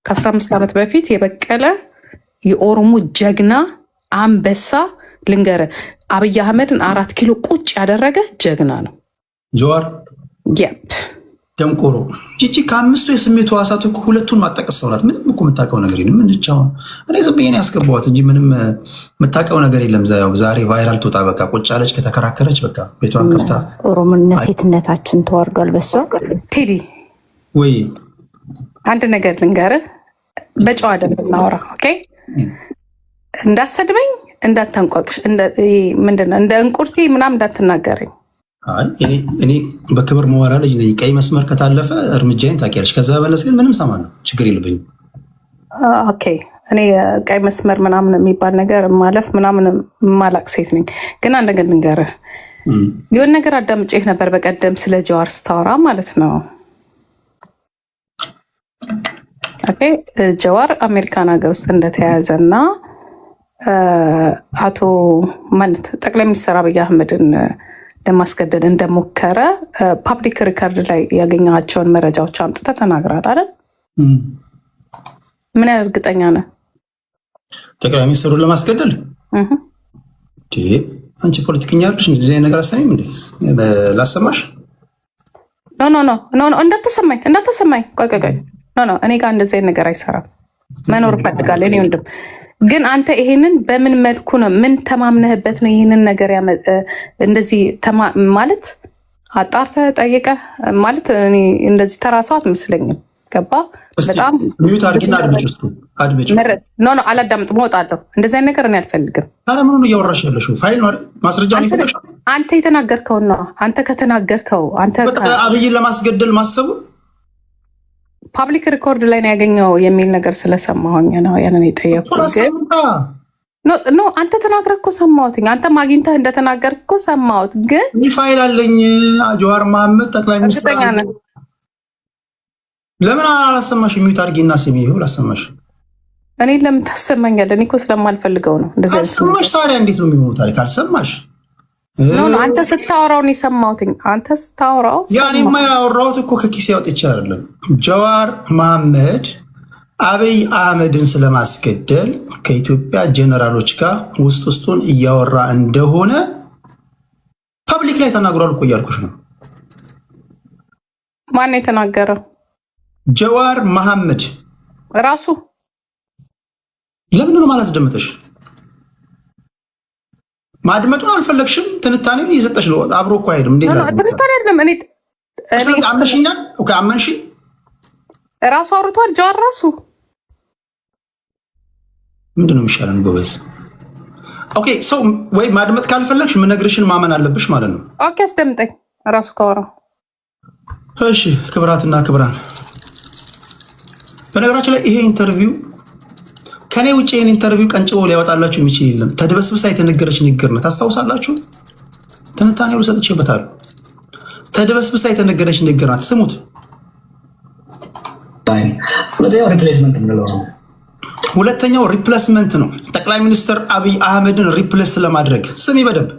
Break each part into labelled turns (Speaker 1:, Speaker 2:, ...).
Speaker 1: ከ15 ዓመት በፊት የበቀለ የኦሮሞ ጀግና አንበሳ ልንገረ አብይ አህመድን 4 ኪሎ ቁጭ ያደረገ ጀግና ነው
Speaker 2: ጀዋር። ደንቆሮ ጂጂ ከአምስቱ የስሜቱ ዋሳቱ ሁለቱን ማጠቀስ ሰው ናት። ምንም እኮ የምታውቀው ነገር የለም። ምን ቻው እኔ ዝም ብዬ ነው ያስገባኋት እንጂ ምንም የምታውቀው ነገር የለም። ዛሬ ቫይራል ትወጣ በቃ ቁጭ አለች። ከተከራከረች በቃ ቤቷን ከፍታ
Speaker 3: ኦሮሞና ሴትነታችን ተዋርዷል። በሷ
Speaker 1: ቴዲ
Speaker 2: ወይ
Speaker 1: አንድ ነገር ልንገርህ፣ በጨዋ ደንብ እናወራ። ኦኬ እንዳሰድበኝ እንዳታንቋቅሽ፣ ምንድነው እንደ እንቁርቲ ምናምን እንዳትናገረኝ።
Speaker 2: እኔ በክብር መወራ ልጅ ነኝ። ቀይ መስመር ከታለፈ እርምጃዬን ታውቂያለሽ። ከዛ በለስ ግን ምንም ሰማለሁ፣ ችግር የለብኝም።
Speaker 1: ኦኬ እኔ ቀይ መስመር ምናምን የሚባል ነገር ማለፍ ምናምን ማላቅ ሴት ነኝ። ግን አንድ ነገር ልንገርህ፣ የሆነ ነገር አዳምጬህ ነበር በቀደም ስለ ጀዋር ስታወራ ማለት ነው። ኦኬ ጀዋር አሜሪካን ሀገር ውስጥ እንደተያዘና አቶ ማለት ጠቅላይ ሚኒስትር አብይ አህመድን ለማስገደድ እንደሞከረ ፓብሊክ ሪከርድ ላይ ያገኛቸውን መረጃዎች አምጥተህ ተናግራል አይደል? ምን ያህል እርግጠኛ ነህ?
Speaker 2: ጠቅላይ ሚኒስትሩን ለማስገደል አንቺ ፖለቲከኛ አይደለሽ? እንደዚህ ነገር አሰሚም እንዴ? ላሰማሽ?
Speaker 1: ኖ እንዳትሰማኝ። ቆይ ኖ እኔ ጋር እንደዚህ ነገር አይሰራም። መኖር እፈልጋለሁ እኔ ወንድም። ግን አንተ ይሄንን በምን መልኩ ነው? ምን ተማምነህበት ነው ይሄንን ነገር እንደዚህ ማለት አጣርተህ ጠይቀህ ማለት? እኔ እንደዚህ ተራ ሰው አትመስለኝም። ገባ? በጣም
Speaker 2: ሚዩት አድርጊና አድምጪ።
Speaker 1: ኖ አላዳምጥም፣ እወጣለሁ። እንደዚህ ነገር እኔ አልፈልግም።
Speaker 2: ታዲያ ምኑን እያወራሽ ያለሽው? ፋይል ነው ማስረጃ ነው ይፈልግሽ?
Speaker 1: አንተ የተናገርከው ነው። አንተ ከተናገርከው አንተ
Speaker 2: አብይን ለማስገደል ማሰቡ
Speaker 1: ፓብሊክ ሪኮርድ ላይ ነው ያገኘው የሚል ነገር ስለሰማሁኝ ነው ያንን የጠየኩት። ግን አንተ ተናግረህ እኮ ሰማሁት። አንተ ማግኝተህ እንደተናገርክ እኮ ሰማሁት። ግን
Speaker 2: ፋይል አለኝ። ጀዋር መሐመድ ጠቅላይ ሚኒስትር ለምን አላሰማሽ? ሚዩት አድርጊና ስሚ። ይሁን ላሰማሽ።
Speaker 1: እኔ ለምን ታሰማኛለህ? እኔ እኮ ስለማልፈልገው ነው እንደዚህ
Speaker 2: አልሰማሽ። ታዲያ እንዴት ነው የሚሆነው? ታሪክ አልሰማሽ?
Speaker 1: አንተ ስታወራው ነው የሰማሁት። አንተ ስታወራው
Speaker 2: ያኔማ ያወራሁት እኮ ከኪሴ አውጥቼ አይደለም። ጀዋር መሐመድ አብይ አህመድን ስለማስገደል ከኢትዮጵያ ጀነራሎች ጋር ውስጡን እያወራ እንደሆነ ፐብሊክ ላይ ተናግሯል እኮ እያልኩሽ ነው።
Speaker 1: ማን ነው የተናገረው?
Speaker 2: ጀዋር መሐመድ
Speaker 1: ራሱ።
Speaker 2: ለምን ነው ማላስደምጥሽ? ማድመጡን አልፈለግሽም? ትንታኔውን እየሰጠሽ ነው። አብሮ እኮ አይሄድም እንዴ?
Speaker 1: ትንታኔ አይደለም። እኔ
Speaker 2: አመንሽኛል። ኦኬ አመንሽ።
Speaker 1: ራሱ አውርቷል። ጀዋር ራሱ።
Speaker 2: ምንድነው የሚሻለን ጎበዝ? ኦኬ ሰው ወይ ማድመጥ ካልፈለግሽ ምነግርሽን ማመን አለብሽ ማለት ነው።
Speaker 1: ኦኬ አስደምጠኝ። ራሱ ካወራ
Speaker 2: እሺ። ክብራትና ክብራን፣ በነገራችን ላይ ይሄ ኢንተርቪው ከኔ ውጭ ይሄን ኢንተርቪው ቀንጭቦ ሊያወጣላችሁ የሚችል የለም። ተድበስብሳ የተነገረች ንግግር ነው። ታስታውሳላችሁ? ትንታኔው ሰጥቼበታለሁ። ተድበስብሳ የተነገረች ንግግር ናት። ስሙት። ሁለተኛው ሪፕሌስመንት ነው። ጠቅላይ ሚኒስትር አብይ አህመድን ሪፕሌስ ለማድረግ ስሚ በደንብ።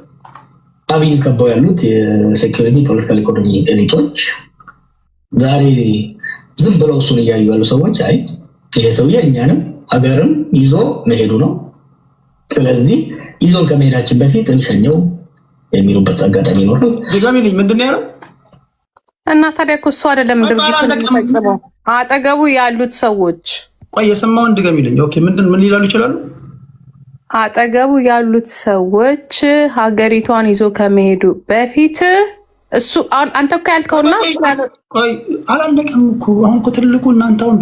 Speaker 4: አብይ ከበው ያሉት የሴኩሪቲ ፖለቲካል ኢኮኖሚ ኤሊቶች ዛሬ ዝም ብለው እሱን እያዩ ያሉ ሰዎች አይ ይሄ ሰውዬ እኛንም ሀገርም ይዞ መሄዱ ነው፣ ስለዚህ ይዞን ከመሄዳችን በፊት እንሸኘው የሚሉበት አጋጣሚ ነው።
Speaker 2: ድጋሚልኝ ምንድን ነው ያለው?
Speaker 1: እና ታዲያ እኮ እሱ አይደለም እንደሚፈጽመው አጠገቡ ያሉት ሰዎች።
Speaker 2: ቆይ የሰማውን ድጋሚልኝ። ኦኬ ምን ሊላሉ ይችላሉ?
Speaker 1: አጠገቡ ያሉት ሰዎች ሀገሪቷን ይዞ ከመሄዱ በፊት እሱ አንተ እኮ ያልከውና
Speaker 2: ቆይ አላለቀም እኮ አሁን እኮ ትልቁ እናንተ አሁን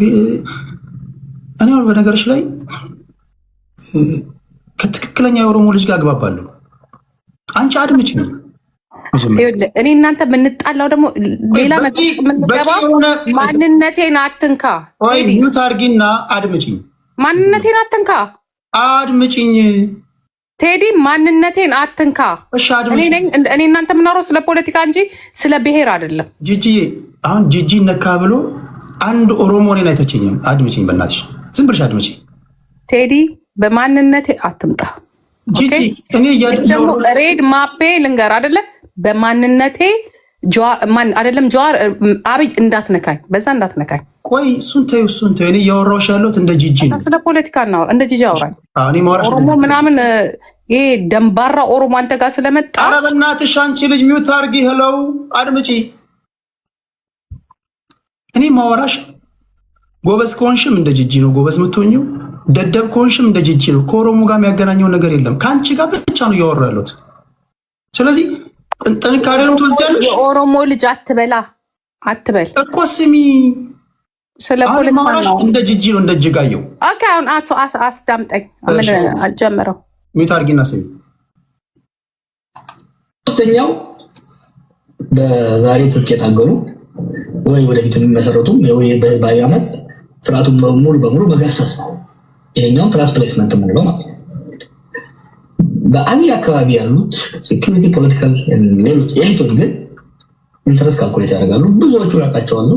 Speaker 2: እኔ አሁን በነገሮች ላይ ከትክክለኛ የኦሮሞ ልጅ ጋር አግባባለሁ። አንቺ አድምጪ ነው
Speaker 1: እኔ እናንተ የምንጣላው ደግሞ ሌላ የምንገባው ማንነቴን አትንካ።
Speaker 2: ሚዩት አድርጊና አድምጪኝ።
Speaker 1: ማንነቴን አትንካ።
Speaker 2: አድምጪኝ
Speaker 1: ቴዲ፣ ማንነቴን አትንካ። እኔ እናንተ የምናወራው ስለ ፖለቲካ እንጂ ስለ ብሔር አይደለም።
Speaker 2: ጂጂዬ አሁን ጂጂ ነካ ብሎ አንድ ኦሮሞ እኔን አይተችኝም። አድምጪኝ በእናትሽ፣ ዝም ብለሽ አድምጪኝ።
Speaker 1: ቴዲ በማንነቴ አትምጣ።
Speaker 2: ጂጂ እኔ
Speaker 1: ደግሞ ሬድ ማፔ ልንገር አይደለ? በማንነቴ አይደለም ጀዋር አብይ እንዳትነካኝ፣ በዛ እንዳትነካኝ።
Speaker 2: ቆይ እሱን ተይው እኔ እያወራሁሽ ያለሁት እንደ ጂጂ ነው።
Speaker 1: ስለ ፖለቲካ ነው እንደ ጂጂ አውራኝ።
Speaker 2: እኔ ማውራሽ
Speaker 1: ኦሮሞ ምናምን ይሄ ደንባራ ኦሮሞ አንተ ጋር ስለመጣ
Speaker 2: ኧረ በእናትሽ አንቺ ልጅ ሚውት አድርጊ። ሄለው አድምጪ። እኔ ማውራሽ ጎበዝ ከሆንሽም እንደ ጂጂ ነው ጎበዝ የምትሆኚው፣ ደደብ ከሆንሽም እንደ ጂጂ ነው። ከኦሮሞ ጋር የሚያገናኘው ነገር የለም። ከአንቺ ጋር ብቻ ነው እያወራሁ ያለሁት። ስለዚህ ጥንካሬውን ትወስጃለሽ።
Speaker 1: የኦሮሞ ልጅ አትበል
Speaker 2: እኮ ስሚ፣
Speaker 1: ስለ ፖለቲካ ነው
Speaker 2: እንደ ጂጂ ነው እንደ እጅጋየው።
Speaker 1: ኦኬ አሁን አስዳምጠኝ። ምን አልጀመረው
Speaker 2: ሚውት አድርጊና ስሚ።
Speaker 4: ሶስተኛው በዛሬው ትርክ የታገሉ ወይ ወደፊት የሚመሰረቱ ወይ በህዝባዊ አመፅ ስርዓቱን ሙሉ በሙሉ መገርሰስ ነው። ይሄኛው ትራንስፕሌስመንት የምንለው ማለት ነው። በአብይ አካባቢ ያሉት ሴኩሪቲ፣ ፖለቲካል፣ ሌሎች ኤሊቶች ግን ኢንተረስት ካልኩሌት ያደርጋሉ። ብዙዎቹ ራቃቸዋለሁ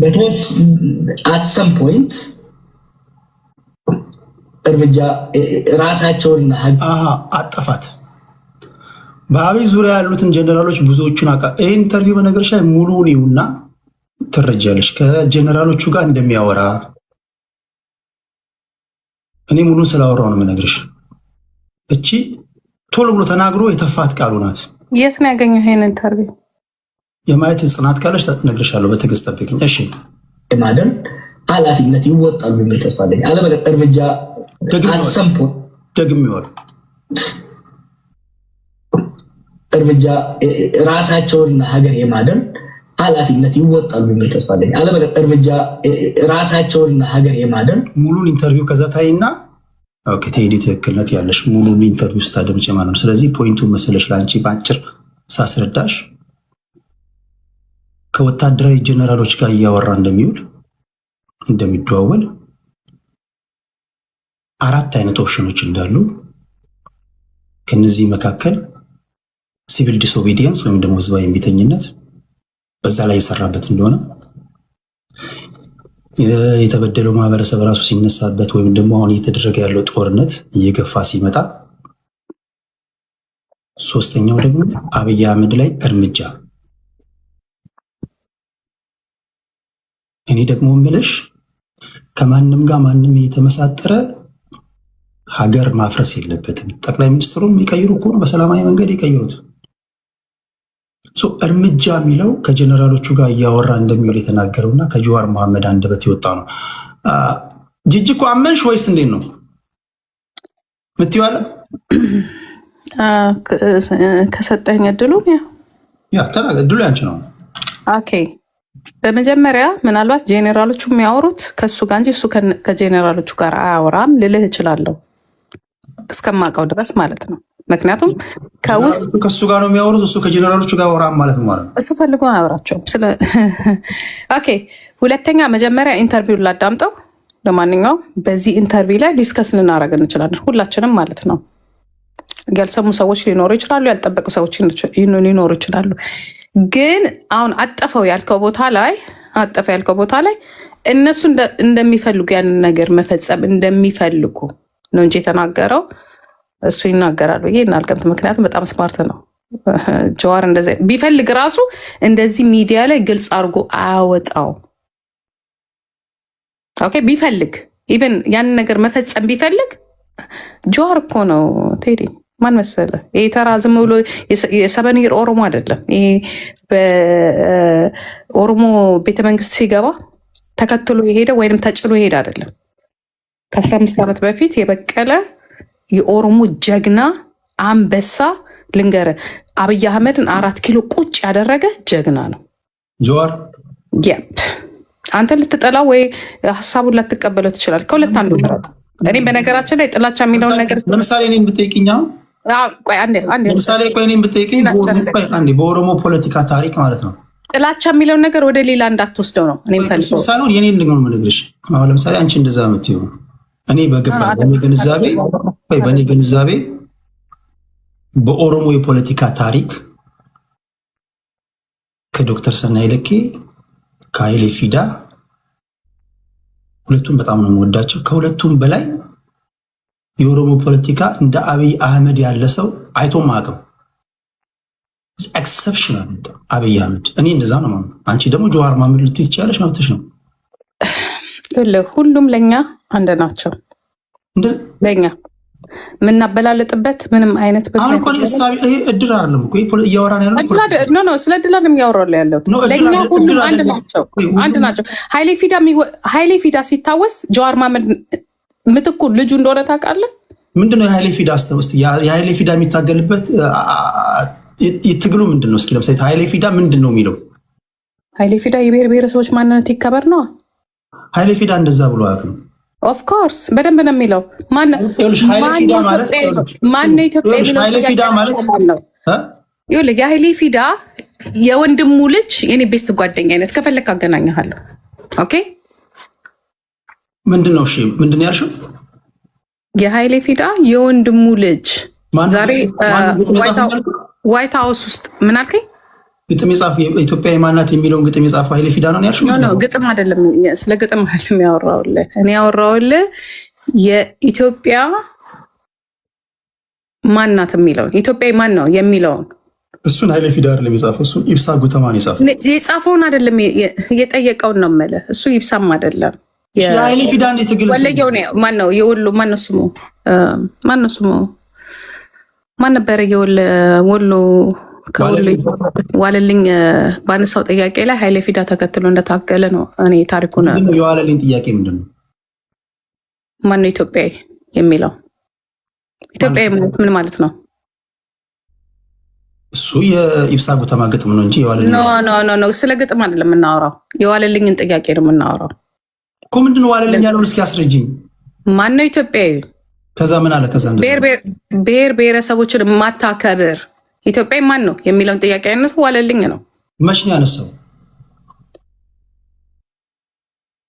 Speaker 4: በተወስ አት ሰም ፖይንት እርምጃ ራሳቸውንና
Speaker 2: አጠፋት። በአብይ ዙሪያ ያሉትን ጀነራሎች ብዙዎቹን ይህ ኢንተርቪው በነገርሽ ላይ ሙሉውን ይውና ትረጃለሽ ከጀነራሎቹ ጋር እንደሚያወራ። እኔ ሙሉን ስላወራው ነው የምነግርሽ። እቺ ቶሎ ብሎ ተናግሮ የተፋት ቃሉ ናት።
Speaker 1: የት ነው ያገኘው ይሄን ኢንተርቪው?
Speaker 2: የማየት ጽናት ካለሽ እነግርሻለሁ። በትዕግስት ጠብቂኝ እሺ።
Speaker 4: የማደር ኃላፊነት ይወጣሉ የሚል ተስፋ አለኝ። አለበለዚያ እርምጃ
Speaker 2: ደግሜዋለሁ።
Speaker 4: እርምጃ ራሳቸውንና ሀገር የማደር ኃላፊነት ይወጣሉ የሚል ተስፋ አለኝ። አለበለዚያ እርምጃ ራሳቸውንና ሀገር የማደር
Speaker 2: ሙሉን ኢንተርቪው ከዛ ታይና ኦኬ ቴዲ ትክክልነት ያለሽ ሙሉን ኢንተርቪው ስታደምጪ ማለት ነው። ስለዚህ ፖይንቱን መሰለሽ ለአንቺ በአጭር ሳስረዳሽ ከወታደራዊ ጀነራሎች ጋር እያወራ እንደሚውል እንደሚደዋወል 4 አይነት ኦፕሽኖች እንዳሉ ከነዚህ መካከል ሲቪል ዲስኦቢዲየንስ ወይም ደግሞ ህዝባዊ እምቢተኝነት በዛ ላይ የሰራበት እንደሆነ የተበደለው ማህበረሰብ ራሱ ሲነሳበት ወይም ደግሞ አሁን እየተደረገ ያለው ጦርነት እየገፋ ሲመጣ፣ ሶስተኛው ደግሞ አብይ አህመድ ላይ እርምጃ። እኔ ደግሞ ምልሽ ከማንም ጋር ማንም የተመሳጠረ ሀገር ማፍረስ የለበትም። ጠቅላይ ሚኒስትሩም የሚቀይሩ ከሆነ በሰላማዊ መንገድ ይቀይሩት። እርምጃ የሚለው ከጀነራሎቹ ጋር እያወራ እንደሚውል የተናገረውና ከጀዋር መሐመድ አንደበት የወጣ ነው። ጂጂ እኮ አመንሽ ወይስ እንዴት ነው ምትይዋለ?
Speaker 1: ከሰጠኝ እድሉን
Speaker 2: እድሉ ያንቺ ነው።
Speaker 1: ኦኬ በመጀመሪያ ምናልባት ጄኔራሎቹ የሚያወሩት ከሱ ጋር እንጂ እሱ ከጄኔራሎቹ ጋር አያወራም ልልህ እችላለሁ፣ እስከማውቀው ድረስ ማለት ነው። ምክንያቱም ከውስጥ
Speaker 2: ከሱ ጋር ነው የሚያወሩት፣ እሱ ከጄኔራሎቹ ጋር አያወራም ማለት ነው።
Speaker 1: እሱ ፈልጎ አያወራቸውም። ኦኬ ሁለተኛ መጀመሪያ ኢንተርቪው ላዳምጠው። ለማንኛውም በዚህ ኢንተርቪው ላይ ዲስከስ ልናደርግ እንችላለን ሁላችንም ማለት ነው። ያልሰሙ ሰዎች ሊኖሩ ይችላሉ፣ ያልጠበቁ ሰዎች ሊኖሩ ይችላሉ። ግን አሁን አጠፈው ያልከው ቦታ ላይ እነሱ እንደሚፈልጉ ያንን ነገር መፈጸም እንደሚፈልጉ ነው እንጂ የተናገረው እሱ ይናገራል ብዬ እናልገምት። ምክንያቱም በጣም ስማርት ነው ጀዋር። እንደዚህ ቢፈልግ ራሱ እንደዚህ ሚዲያ ላይ ግልጽ አድርጎ አያወጣው። ኦኬ ቢፈልግ ኢቨን ያንን ነገር መፈጸም ቢፈልግ ጀዋር እኮ ነው ቴዲ። ማን መሰለ? ይሄ ተራ ዝም ብሎ የሰበኒር ኦሮሞ አይደለም። ይሄ በኦሮሞ ቤተመንግስት ሲገባ ተከትሎ የሄደ ወይም ተጭሎ የሄደ አይደለም። ከ15 ዓመት በፊት የበቀለ የኦሮሞ ጀግና አንበሳ ልንገረ፣ አብይ አህመድን 4 ኪሎ ቁጭ ያደረገ ጀግና ነው
Speaker 2: ጀዋር።
Speaker 1: አንተ ልትጠላው ወይ ሀሳቡን ላትቀበለው ትችላል። ከሁለት አንዱ ምረጥ። እኔም በነገራችን ላይ ጥላቻ የሚለውን ነገር
Speaker 2: ለምሳሌ እኔን ብትጠይቅኝ በኦሮሞ ፖለቲካ ታሪክ ማለት ነው
Speaker 1: ጥላቻ የሚለውን ነገር ወደ ሌላ እንዳትወስደው ነው እኔ ፈልገው
Speaker 2: ሳይሆን የኔን ነገር የምነግርሽ። አሁን ለምሳሌ አንቺ እንደዛ የምትይው እኔ በእኔ ግንዛቤ በኦሮሞ የፖለቲካ ታሪክ ከዶክተር ሰናይ ለኬ ከኃይሌ ፊዳ ሁለቱም በጣም ነው የምወዳቸው። ከሁለቱም በላይ የኦሮሞ ፖለቲካ እንደ አብይ አህመድ ያለ ሰው አይቶም አያውቅም። ኤክሰፕሽናል አብይ አህመድ። እኔ እንደዛ ነው ማለት። አንቺ ደግሞ ጀዋር መሐመድ ልትይ ትችያለሽ፣ መብትሽ ነው።
Speaker 1: ሁሉም ለኛ አንድ ናቸው። ለኛ የምናበላልጥበት ምንም አይነት
Speaker 2: አሁን እኮ ይሄ እድል አይደለም እኮ እያወራን ያለው
Speaker 1: ስለ እድል አይደለም እያወራሁ ያለሁት። ለኛ ሁሉም አንድ ናቸው፣ አንድ ናቸው። ኃይሌ ፊዳ ሲታወስ ጀዋር መሐመድ ምትኩ ልጁ እንደሆነ ታውቃለህ?
Speaker 2: ምንድነው የኃይሌ ፊዳ አስተውስት? የኃይሌ ፊዳ የሚታገልበት የትግሉ ምንድን ነው? እስኪ ለምሳሌ ኃይሌ ፊዳ ምንድን ነው የሚለው? ኃይሌ ፊዳ
Speaker 1: የብሔር ብሔረሰቦች ማንነት ይከበር ነው።
Speaker 2: ኃይሌ ፊዳ እንደዛ ብሎ አያውቅም።
Speaker 1: ኦፍኮርስ በደንብ ነው የሚለው። ማነው ኢትዮጵያ የሚለው? የኃይሌ ፊዳ የወንድሙ ልጅ የኔ ቤስት ጓደኛ አይነት ከፈለክ አገናኘሃለሁ። ኦኬ
Speaker 2: ምንድን ነው? እሺ ምንድን ነው ያልሽው?
Speaker 1: የኃይሌ ፊዳ የወንድሙ ልጅ ዛሬ ዋይት ሀውስ ውስጥ ምን አልከኝ?
Speaker 2: ግጥም የጻፈ ኢትዮጵያ የማናት የሚለውን ግጥም የጻፈው ኃይሌ ፊዳ ነው ያልሽው?
Speaker 1: ኖ ግጥም አይደለም፣ ስለ ግጥም አይደለም ያወራውልህ። እኔ ያወራውልህ የኢትዮጵያ ማናት የሚለውን ኢትዮጵያ ማን ነው የሚለውን
Speaker 2: እሱን ኃይሌ ፊዳ አይደለም የጻፈው፣ እሱን ኢብሳ ጉተማ ነው የጻፈው።
Speaker 1: የጻፈውን አይደለም የጠየቀውን ነው የምልህ። እሱ ኢብሳም አይደለም።
Speaker 2: የኃይሌ ፊዳ እንዴት ትግል
Speaker 1: ወለየው ነው? ማን ነው የወሎ? ማን ነው ስሙ? ማን ነበረ የወሎ ከወሎ ዋለልኝ ባነሳው ጥያቄ ላይ ኃይሌ ፊዳ ተከትሎ እንደታገለ ነው። እኔ ታሪኩ ነው
Speaker 2: የዋለልኝ ጥያቄ ምንድን ነው?
Speaker 1: ማን ነው ኢትዮጵያዊ የሚለው? ኢትዮጵያዊ ምን ማለት ነው?
Speaker 2: እሱ የኢብሳ ጉተማ ግጥም ነው እንጂ የዋለልኝ
Speaker 1: ኖ ስለ ግጥም አይደለም የምናወራው። የዋለልኝን ጥያቄ ነው የምናወራው
Speaker 2: እኮ። ምንድን ነው ዋለልኝ ያለውን እስኪ አስረጅኝ።
Speaker 1: ማን ነው ኢትዮጵያዊ?
Speaker 2: ከዛ ምን አለ? ከዛ
Speaker 1: ብሔር ብሔረሰቦችን ማታከብር ኢትዮጵያዊ ማን ነው የሚለውን ጥያቄ ያነሳው ዋለልኝ ነው።
Speaker 2: መች ነው ያነሳው?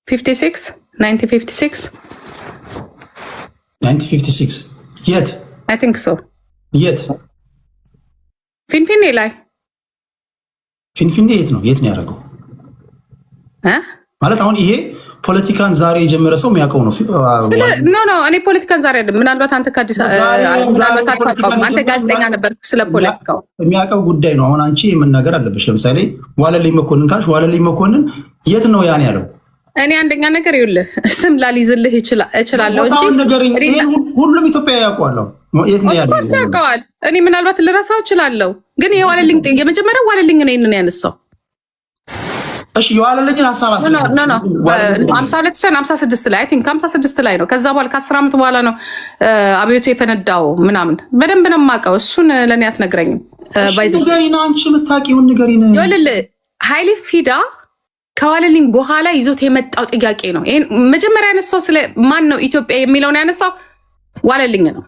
Speaker 2: 1956 የት?
Speaker 1: አይ ቲንክ ሶ።
Speaker 2: የት?
Speaker 1: ፊንፊኔ ላይ።
Speaker 2: ፊንፊኔ የት ነው ያደረገው? ማለት አሁን ይሄ ፖለቲካን ዛሬ የጀመረ ሰው የሚያውቀው ነው።
Speaker 1: ኖ እኔ ፖለቲካን ዛሬ አይደለም። ምናልባት አንተ አንተ ጋዜጠኛ ነበር፣ ስለ ፖለቲካው
Speaker 2: የሚያውቀው ጉዳይ ነው። አሁን አንቺ የመናገር አለበሽ። ለምሳሌ ዋለልኝ መኮንን ካልሽ ዋለልኝ መኮንን የት ነው ያን ያለው?
Speaker 1: እኔ አንደኛ ነገር ይኸውልህ ስም ላልይዝልህ እችላለሁ እንጂ
Speaker 2: ሁሉም ኢትዮጵያ ያውቀዋለሁ። የት ነው ያለው?
Speaker 1: ያውቀዋል። እኔ ምናልባት ልረሳው እችላለሁ፣ ግን የዋለልኝ የመጀመሪያው ዋለልኝ ነው ይሄንን ያነሳው።
Speaker 2: እሺ የዋለልኝን ሀሳብ
Speaker 1: 56 ላይ አይ ቲንክ 56 ላይ ነው። ከዛ በኋላ ከ10 ዓመት በኋላ ነው አብዮቱ የፈነዳው ምናምን። በደንብ ነው የማውቀው። እሱን ለእኔ አትነግረኝም።
Speaker 2: ንገሪና አንቺ የምታውቂውን ንገሪን።
Speaker 1: ይኸውልህ ኃይሌ ፊዳ ከዋለልኝ በኋላ ይዞት የመጣው ጥያቄ ነው። ይሄን መጀመሪያ ያነሳው ስለ ማን ነው ኢትዮጵያ የሚለውን ያነሳው ዋለልኝ ነው።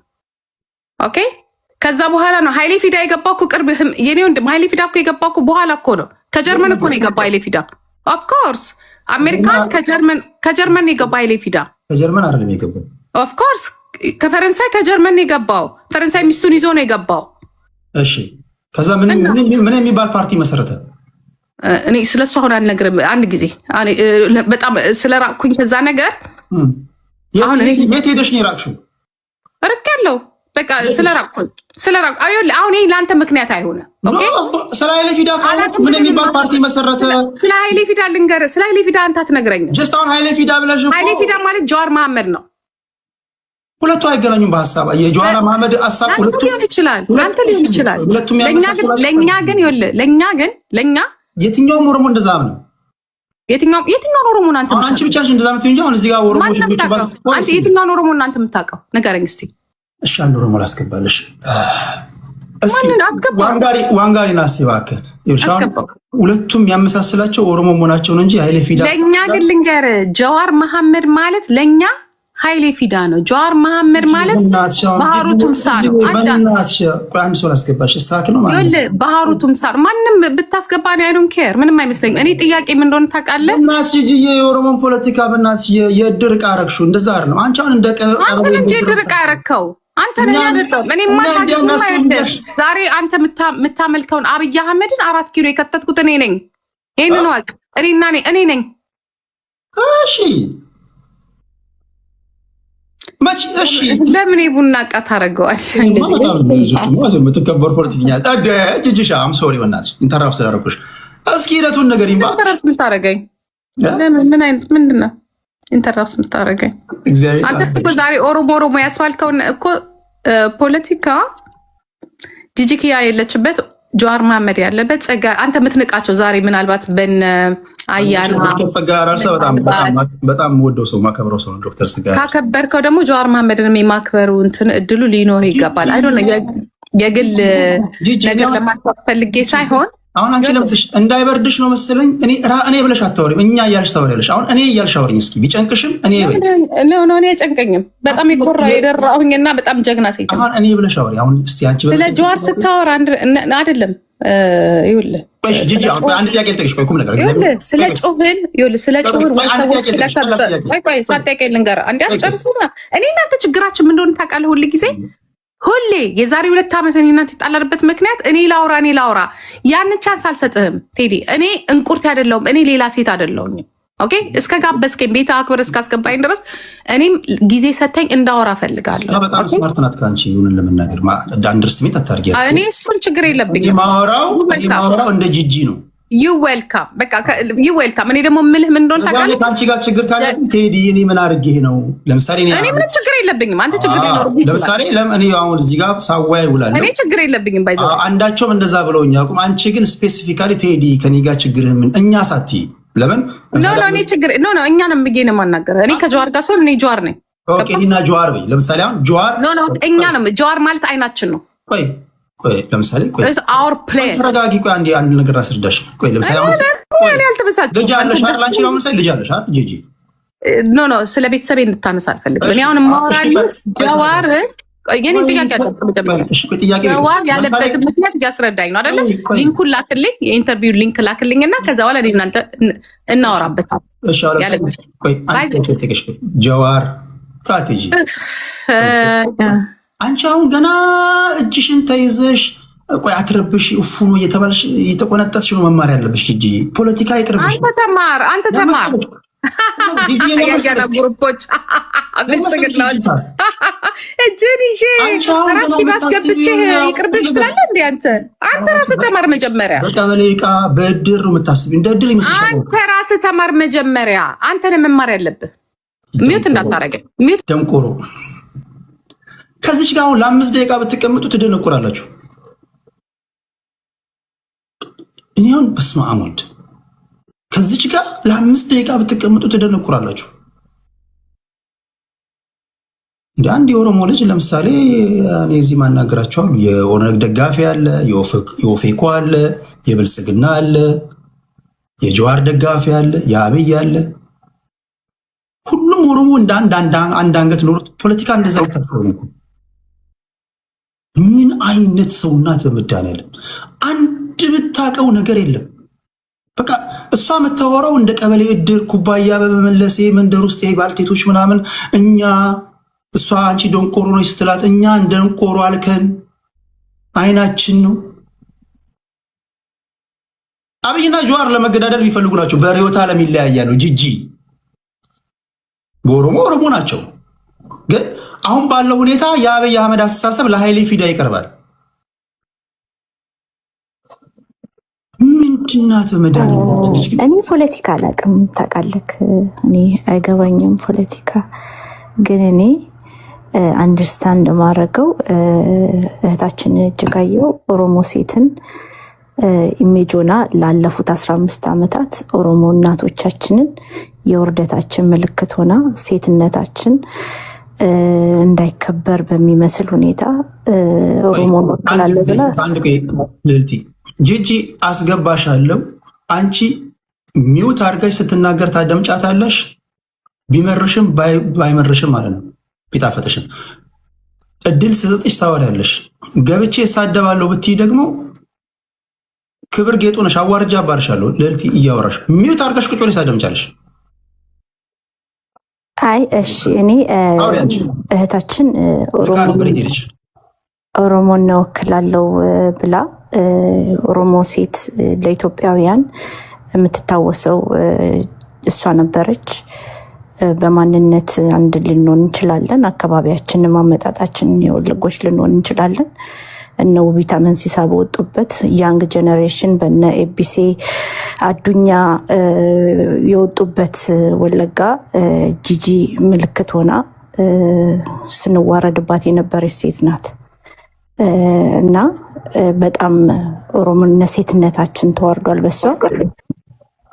Speaker 1: ኦኬ ከዛ በኋላ ነው ኃይሌ ፊዳ የገባው እኮ ቅርብ የኔ ወንድም ኃይሌ ፊዳ እኮ የገባው እኮ በኋላ እኮ ነው። ከጀርመን እኮ ነው የገባው ኃይሌ ፊዳ። ኦፍ ኮርስ አሜሪካን ከጀርመን የገባው ኃይሌ ፊዳ።
Speaker 2: ከጀርመን አይደለም የገባው።
Speaker 1: ኦፍ ኮርስ ከፈረንሳይ ከጀርመን የገባው። ፈረንሳይ ሚስቱን ይዞ ነው የገባው።
Speaker 2: እሺ ከዛ ምን የሚባል ፓርቲ መሰረተ?
Speaker 1: እኔ ስለሱ አሁን አልነግርም። አንድ ጊዜ በጣም ስለራቅኩኝ ከዛ ነገር
Speaker 2: አሁን የት ሄደሽ ነው የራቅሽው?
Speaker 1: ርቄያለሁ። በቃ ስለራቅኩኝ አሁን ይሄ ለአንተ ምክንያት አይሆንም። ኦኬ
Speaker 2: ስለ ኃይሌ ፊዳ ምን የሚባል ፓርቲ መሰረተ?
Speaker 1: ስለ ኃይሌ ፊዳ ልንገርህ። ስለ ኃይሌ ፊዳ አንተ አትነግረኝም።
Speaker 2: ጀስት አሁን ኃይሌ ፊዳ ብለሽ እኮ ኃይሌ
Speaker 1: ፊዳ ማለት ጀዋር መሐመድ ነው።
Speaker 2: ሁለቱ አይገናኙም በሀሳብ። የጀዋር መሐመድ ሀሳብ ሁለቱ
Speaker 1: ሊሆን ይችላል፣ አንተ ሊሆን ይችላል።
Speaker 2: ሁለቱም
Speaker 1: ለኛ ግን ይኸውልህ ለኛ
Speaker 2: የትኛውም ኦሮሞ እንደዛ ነው።
Speaker 1: የትኛውን ኦሮሞ እናንተ
Speaker 2: አንቺ ብቻ ነሽ እንደዛ የምትይው እንጂ አሁን እዚህ ጋር ኦሮሞዎች ልጅ ባስ
Speaker 1: አንተ የትኛውን ኦሮሞ እናንተ የምታውቀው ንገረኝ እስቲ።
Speaker 2: እሺ አንድ ኦሮሞ ላስገባለሽ። እስኪ ዋንጋሪ ናስቲ እባክህ። ሁለቱም ያመሳስላቸው ኦሮሞ መሆናቸው ነው እንጂ ኃይሌ ፊዳ
Speaker 1: ለኛ ግን ልንገርህ፣ ጀዋር መሐመድ ማለት ለኛ ኃይሌ ፊዳ ነው። ጀዋር መሐመድ ማለት ባህሩ ቱምሳ ነው።
Speaker 2: አንድ ሰው ላስገባሽ ስታክ ነው ማለት
Speaker 1: ነው። ባህሩ ቱምሳ ማንም ብታስገባ ነው አይ ዶንት ኬር፣ ምንም አይመስለኝም። እኔ ጥያቄ ምን እንደሆነ ታውቃለህ?
Speaker 2: እናትሽ ጂጂ የኦሮሞን ፖለቲካ በእናትሽ የእድር ዕቃ አደረግሽው። እንደዛ አይደለም። አንቺ አሁን እንደ
Speaker 1: አንተ እንጂ የእድር ዕቃ ያረከው አንተ ነህ አይደለም። እኔ ማታውቀው ዛሬ አንተ የምታመልከውን አብይ አህመድን 4 ኪሎ የከተትኩት እኔ ነኝ። ይሄንን ወቅ እኔ ነኝ።
Speaker 2: እሺ መች እሺ
Speaker 1: ለምን ቡና ቃ ታረገዋል?
Speaker 2: የምትከበር ፖለቲከኛ ጅጅሻ አም ሶሪ በእናትሽ ኢንተራፕት ስላደረኩሽ። እስኪ ሂደቱን ነገር ይምባ
Speaker 1: ኢንተራፕት የምታረገኝ ምን አይነት ምንድን ነው ኢንተራፕት የምታረገኝ? አንተ እኮ ዛሬ ኦሮሞ ያስባልከውን እኮ ፖለቲካ ጂጂኪያ የለችበት ጀዋር መሐመድ ያለበት ጸጋ አንተ የምትንቃቸው ዛሬ ምናልባት በነ አያና
Speaker 2: በጣም ወደው ሰው ማከብረው ሰው ዶክተር ስጋ
Speaker 1: ካከበርከው ደግሞ ጀዋር መሐመድን የማክበሩ እንትን እድሉ ሊኖር ይገባል። አይ ዶንት ኖ የግል ነገር ለማጥፋት ፈልጌ ሳይሆን
Speaker 2: አሁን አንቺ ለምትሽ እንዳይበርድሽ ነው መሰለኝ እኔ ብለሽ አታወሪም፣ እኛ እያልሽ ታወሪያለሽ። አሁን እኔ እያልሽ አውሪኝ እስኪ ቢጨንቅሽም እኔ
Speaker 1: እኔ አይጨንቀኝም። በጣም የኮራ የደራሁኝና በጣም ጀግና ሴት
Speaker 2: አሁን እኔ ብለሽ አውሪ። አሁን እስቲ አንቺ
Speaker 1: ስለ ጀዋር ስታወራ አይደለም ይኸውልህ
Speaker 2: ጂጂ አንድ ጥያቄ ልጠይቅሽ። ቆይ ቁም ነገር
Speaker 1: ይኸውልህ ስለ ጮህን ቆይ ሳትጠይቅ ልንገርህ አንዴ አስጨርሱና እኔ እናንተ ችግራችን ምን እንደሆነ ታውቃለህ? ሁሌ የዛሬ 2 ዓመት እኔ እናንተ የጣላንበት ምክንያት እኔ ላውራ ያንን ቻንስ አልሰጥህም ቴዲ። እኔ እንቁርት አይደለሁም፣ እኔ ሌላ ሴት አይደለሁም። ኦኬ እስከ ጋበዝከኝ ቤት አክብር እስካስገባኝ ድረስ እኔም ጊዜ ሰተኝ እንዳወራ ፈልጋለሁ።
Speaker 2: በጣም ስማርት ናት ካንቺ ይሁን ለመናገር አንደርስቲሜት አታርጊያት።
Speaker 1: እኔ እሱን ችግር የለብኝም።
Speaker 2: ማወራው እንደ ጂጂ ነው።
Speaker 1: ዩ ዌልካም በቃ ዩ ዌልካም። እኔ ደግሞ ምልህ ምን እንደሆነ ታውቃለህ?
Speaker 2: አንቺ ጋር ችግር ካለ ቴዲ እኔ ምን አድርጌ ነው? ለምሳሌ
Speaker 1: እኔ ምንም ችግር የለብኝም። አንተ ችግር የለውም።
Speaker 2: ለምሳሌ እኔ አሁን እዚህ ጋር ሳዋይ ውላለሁ።
Speaker 1: እኔ ችግር የለብኝም። ባይዘው
Speaker 2: አንዳቸውም እንደዛ ብለውኝ አቁም። አንቺ ግን ስፔሲፊካሊ ቴዲ ከኔ ጋር ችግርህ ምን እኛ ሳትይ ለምን
Speaker 1: እኔ ችግር እኛንም ብዬ ነው የማናገረው። እኔ ከጀዋር ጋር ስሆን እኔ ጀዋር ነኝ።
Speaker 2: ኦኬ እና ጀዋር በይ። ለምሳሌ አሁን ጀዋር
Speaker 1: እኛንም ጀዋር ማለት አይናችን ነው።
Speaker 2: ቆይ ለምሳሌ
Speaker 1: አወር ፕሌን
Speaker 2: ተረጋጊ። ቆይ አንድ ነገር አስረዳሽ። ቆይ ለምሳሌ አሁን
Speaker 1: አልተበሳጭም።
Speaker 2: ልጅ አለሽ አይደል? አንቺ ነው ምሳሌ ልጅ አለሽ አይደል? ጂጂ
Speaker 1: ስለ ቤተሰቤ እንድታነሳ አልፈልግም። እኔ አሁን ማወራለሁ ጀዋር የኔ ጥያቄ ጀዋር ያለበትን ምክንያት እያስረዳኝ ነው አይደለ? ሊንኩን ላክልኝ፣ የኢንተርቪው ሊንክ ላክልኝ እና ከዛ በኋላ እናንተ እናወራበታል።
Speaker 2: ጀዋር ካቴጂ አንቺ አሁን ገና እጅሽን ተይዘሽ ቆይ አትረብሽ እፉኑ እየተባልሽ እየተቆነጠስሽ ነው መማር ያለብሽ። ጂጂ ፖለቲካ ይቅርብሽ።
Speaker 1: አንተ ተማር ያገና ግሩፖች ብልጽግናዎች እጅን ይዤ አራት ባስገብቼ ይቅርብሽ ትላለህ እንዴ? አንተ ራስህ ተማር መጀመሪያ።
Speaker 2: በቀበሌ ዕቃ በእድር ነው የምታስቢ? እንደ እድር ይመስልሻል?
Speaker 1: አንተ ራስህ ተማር መጀመሪያ። አንተ ነህ መማር ያለብህ። ሚውት እንዳታረገኝ ሚውት
Speaker 2: ደንቆሮ። ከዚች ጋር አሁን ለ5 ደቂቃ ብትቀምጡ ትደነቁራላችሁ። እኔ አሁን በስመ አብ ወልድ ከዚች ጋር ለ5 ደቂቃ ብትቀምጡ ትደነቁራላችሁ። እንደ አንድ የኦሮሞ ልጅ ለምሳሌ እኔ እዚህ ማናገራቸው አሉ። የኦነግ ደጋፊ አለ፣ የኦፌኮ አለ፣ የብልጽግና አለ፣ የጀዋር ደጋፊ አለ፣ የአብይ አለ። ሁሉም ኦሮሞ እንደ አንድ አንገት ኖሮት ፖለቲካ እንደዛ ይታፈሩ። ምን አይነት ሰው ናት? በመድኃኒዓለም አንድ ብታውቀው ነገር የለም። በቃ እሷ የምታወራው እንደ ቀበሌ እድር ኩባያ በመመለሴ መንደር ውስጥ ባልቴቶች ምናምን እኛ እሷ አንቺ ደንቆሮ ነው ስትላት እኛ እንደ ደንቆሮ አልከን አይናችን ነው። አብይና ጀዋር ለመገዳደል ቢፈልጉ ናቸው። በርዕዮተ ዓለም ይለያያሉ። ጂጂ በኦሮሞ ናቸው። ግን አሁን ባለው ሁኔታ የአብይ አህመድ አስተሳሰብ ለኃይሌ ፊዳ ይቀርባል። ምንድናት መድኃኒት?
Speaker 3: እኔ ፖለቲካ አላውቅም ታውቃለህ። እኔ አይገባኝም ፖለቲካ። ግን እኔ አንደርስታንድ ማድረገው እህታችን እጅጋየሁ ኦሮሞ ሴትን ኢሜጆና ላለፉት 15 ዓመታት ኦሮሞ እናቶቻችንን የውርደታችን ምልክት ሆና ሴትነታችን እንዳይከበር በሚመስል ሁኔታ ኦሮሞ ወክላለሁ ብላ
Speaker 2: ጂጂ አስገባሻለሁ። አንቺ ሚውት አድርጋሽ ስትናገር ታደምጫታለሽ። ቢመርሽም ባይመርሽም ማለት ነው። ቢጣፈጥሽም እድል ስሰጥሽ ታወሪያለሽ። ገብቼ እሳደባለሁ ብትይ ደግሞ ክብር ጌጡ ነሽ። አዋርጃ አባርሻለሁ። ልዕልት እያወራሽ ሚውት አድርጋሽ ቁጭ ብለሽ ታደምጫለሽ።
Speaker 3: አይ እሺ፣ እኔ እህታችን ኦሮሞ እንወክላለሁ ብላ ኦሮሞ ሴት ለኢትዮጵያውያን የምትታወሰው እሷ ነበረች። በማንነት አንድ ልንሆን እንችላለን። አካባቢያችንን ማመጣጣችንን የወለጎች ልንሆን እንችላለን። እነ ውቢታ መንሲሳ በወጡበት ያንግ ጀነሬሽን በነ ኤቢሲ አዱኛ የወጡበት ወለጋ ጂጂ ምልክት ሆና ስንዋረድባት የነበረች ሴት ናት እና በጣም ኦሮሞነት ሴትነታችን ተዋርዷል። በሷ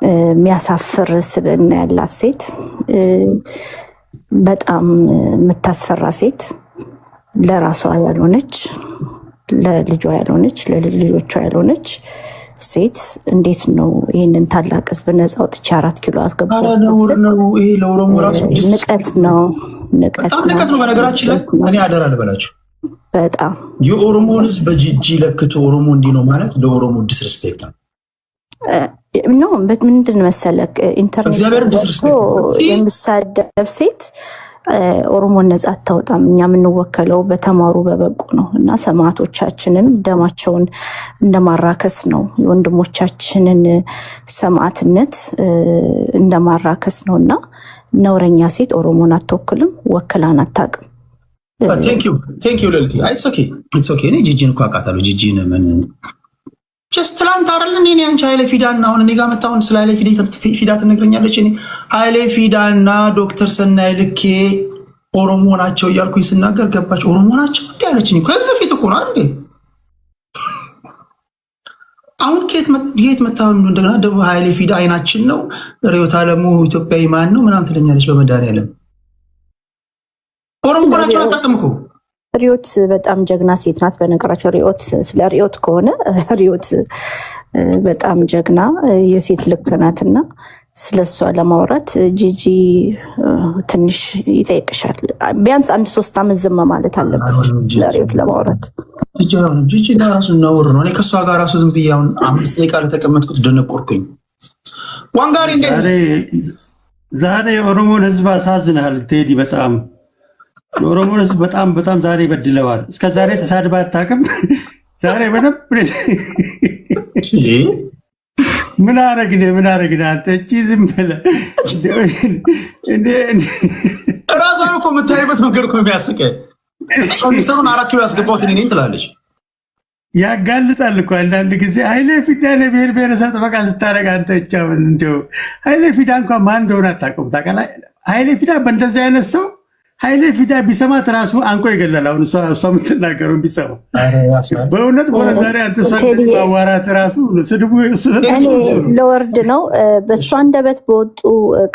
Speaker 3: የሚያሳፍር ስብዕና ያላት ሴት፣ በጣም የምታስፈራ ሴት፣ ለራሷ ያልሆነች፣ ለልጇ ያልሆነች፣ ለልጅ ልጆቿ ያልሆነች ሴት እንዴት ነው ይህንን ታላቅ ህዝብ ነፃ አውጥቼ 4 ኪሎ አስገባሁ? ንቀት ነው፣ ንቀት ነው።
Speaker 2: በነገራችን ላይ እኔ አደራ ልበላችሁ፣
Speaker 3: በጣም
Speaker 2: የኦሮሞን ህዝብ በጂጂ ለክቶ ኦሮሞ እንዲህ ነው ማለት ለኦሮሞ ዲስሪስፔክት ነው።
Speaker 3: ኖ ምንድን መሰለህ ኢንተርኔት የምሳደብ ሴት ኦሮሞን ነፃ አታወጣም። እኛ የምንወከለው በተማሩ በበቁ ነው እና ሰማዕቶቻችንን ደማቸውን እንደማራከስ ነው። የወንድሞቻችንን ሰማዕትነት እንደማራከስ ነው እና ነውረኛ ሴት ኦሮሞን አትወክልም፣ ወክላን አታውቅም።
Speaker 2: ቴንክ ዩ ለልቲ። ኢትስ ኦኬ እኔ ጂጂን እኮ አውቃታለሁ። ጂጂን ምን ጀስት ትላንት አይደል እኔ አንቺ ኃይሌ ፊዳና አሁን እኔ ጋር መጣሁን ስለ ኃይሌ ፊዳ ትነግረኛለች። እኔ ኃይሌ ፊዳና ዶክተር ሰናይ ልኬ ኦሮሞ ናቸው እያልኩኝ ስናገር ገባች። ኦሮሞ ናቸው እንዴ አለችኝ። ከዚህ ፊት እኮ ነው አይደል? አሁን ከየት መጣሁ እንደገና ደግሞ ኃይሌ ፊዳ አይናችን ነው ርዕዮተ ዓለሙ ኢትዮጵያዊ ማን ነው ምናምን ትለኛለች። በመድኃኒዓለም ኦሮሞ ናቸው አታውቅም እኮ።
Speaker 3: ሪዮት በጣም ጀግና ሴት ናት። በነገራቸው ሪዮት ስለ ሪዮት ከሆነ ሪዮት በጣም ጀግና የሴት ልክ ናትና ስለሷ ለማውራት ጂጂ ትንሽ ይጠይቅሻል። ቢያንስ 1-3 ዓመት ዝም ማለት አለበት ለሪዮት ለማውራት።
Speaker 2: ጂጂ ራሱ ነውር ነው። እኔ ከሷ ጋር ራሱ ዝም ብዬ አሁን 5 ደቂቃ ለተቀመጥኩት ደነቆርኩኝ። ዋንጋሪ
Speaker 5: ዛሬ የኦሮሞን ህዝብ አሳዝናል ቴዲ። በጣም የኦሮሞን ህዝብ በጣም ዛሬ በድለዋል። እስከ ዛሬ ተሳድባ አታውቅም። ዛሬ በደንብ ምን አረግን አንተ እቺ ዝም ብለህ
Speaker 2: ራሷን እኮ የምታይበት መንገድ እኮ የሚያስቀኝ። ሚስተሩን 4 ኪሎ ያስገባሁት እኔ ነኝ ትላለች።
Speaker 5: ያጋልጣል እኮ አንዳንድ ጊዜ ኃይሌ ፊዳ ብሔር ብሔረሰብ ጠበቃ ስታደርግ አንተ እቻ እንደው ኃይሌ ፊዳ እንኳን ማን እንደሆነ አታውቅም። ታውቃለህ ኃይሌ ፊዳ በእንደዚህ አይነት ሰው ኃይሌ ፊዳ ቢሰማት ራሱ አንቆ ይገላል። አሁን እሷ የምትናገረው ቢሰማ በእውነት ዛሬ አንተ ማዋራት ራሱ ስድቡ
Speaker 3: ለወርድ ነው። በእሷ አንደበት በወጡ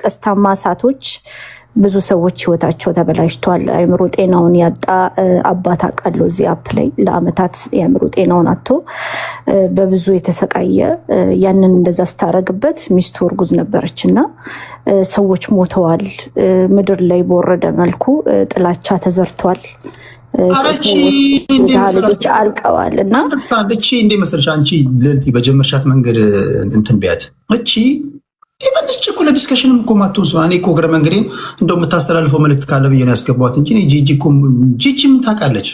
Speaker 3: ቀስታማ እሳቶች ብዙ ሰዎች ህይወታቸው ተበላሽቷል። አእምሮ ጤናውን ያጣ አባት አውቃለሁ። እዚህ አፕ ላይ ለአመታት የአእምሮ ጤናውን አጥቶ በብዙ የተሰቃየ ያንን እንደዛ ስታረግበት ሚስቱ እርጉዝ ነበረች እና ሰዎች ሞተዋል። ምድር ላይ በወረደ መልኩ ጥላቻ ተዘርቷል። ልጆች አልቀዋል እና
Speaker 2: እቺ እንደ መሰለሽ አንቺ ለልቲ በጀመርሻት መንገድ እንትን ቢያት እቺ ይበልጭ እኮ ለዲስከሽንም እኮ ማትሆን ሰው እኔ እኮ እግረ መንገዴን እንደው የምታስተላልፈው መልእክት ካለ ብዬ ነው ያስገባኋት እንጂ ጂጂ ምን ታውቃለች?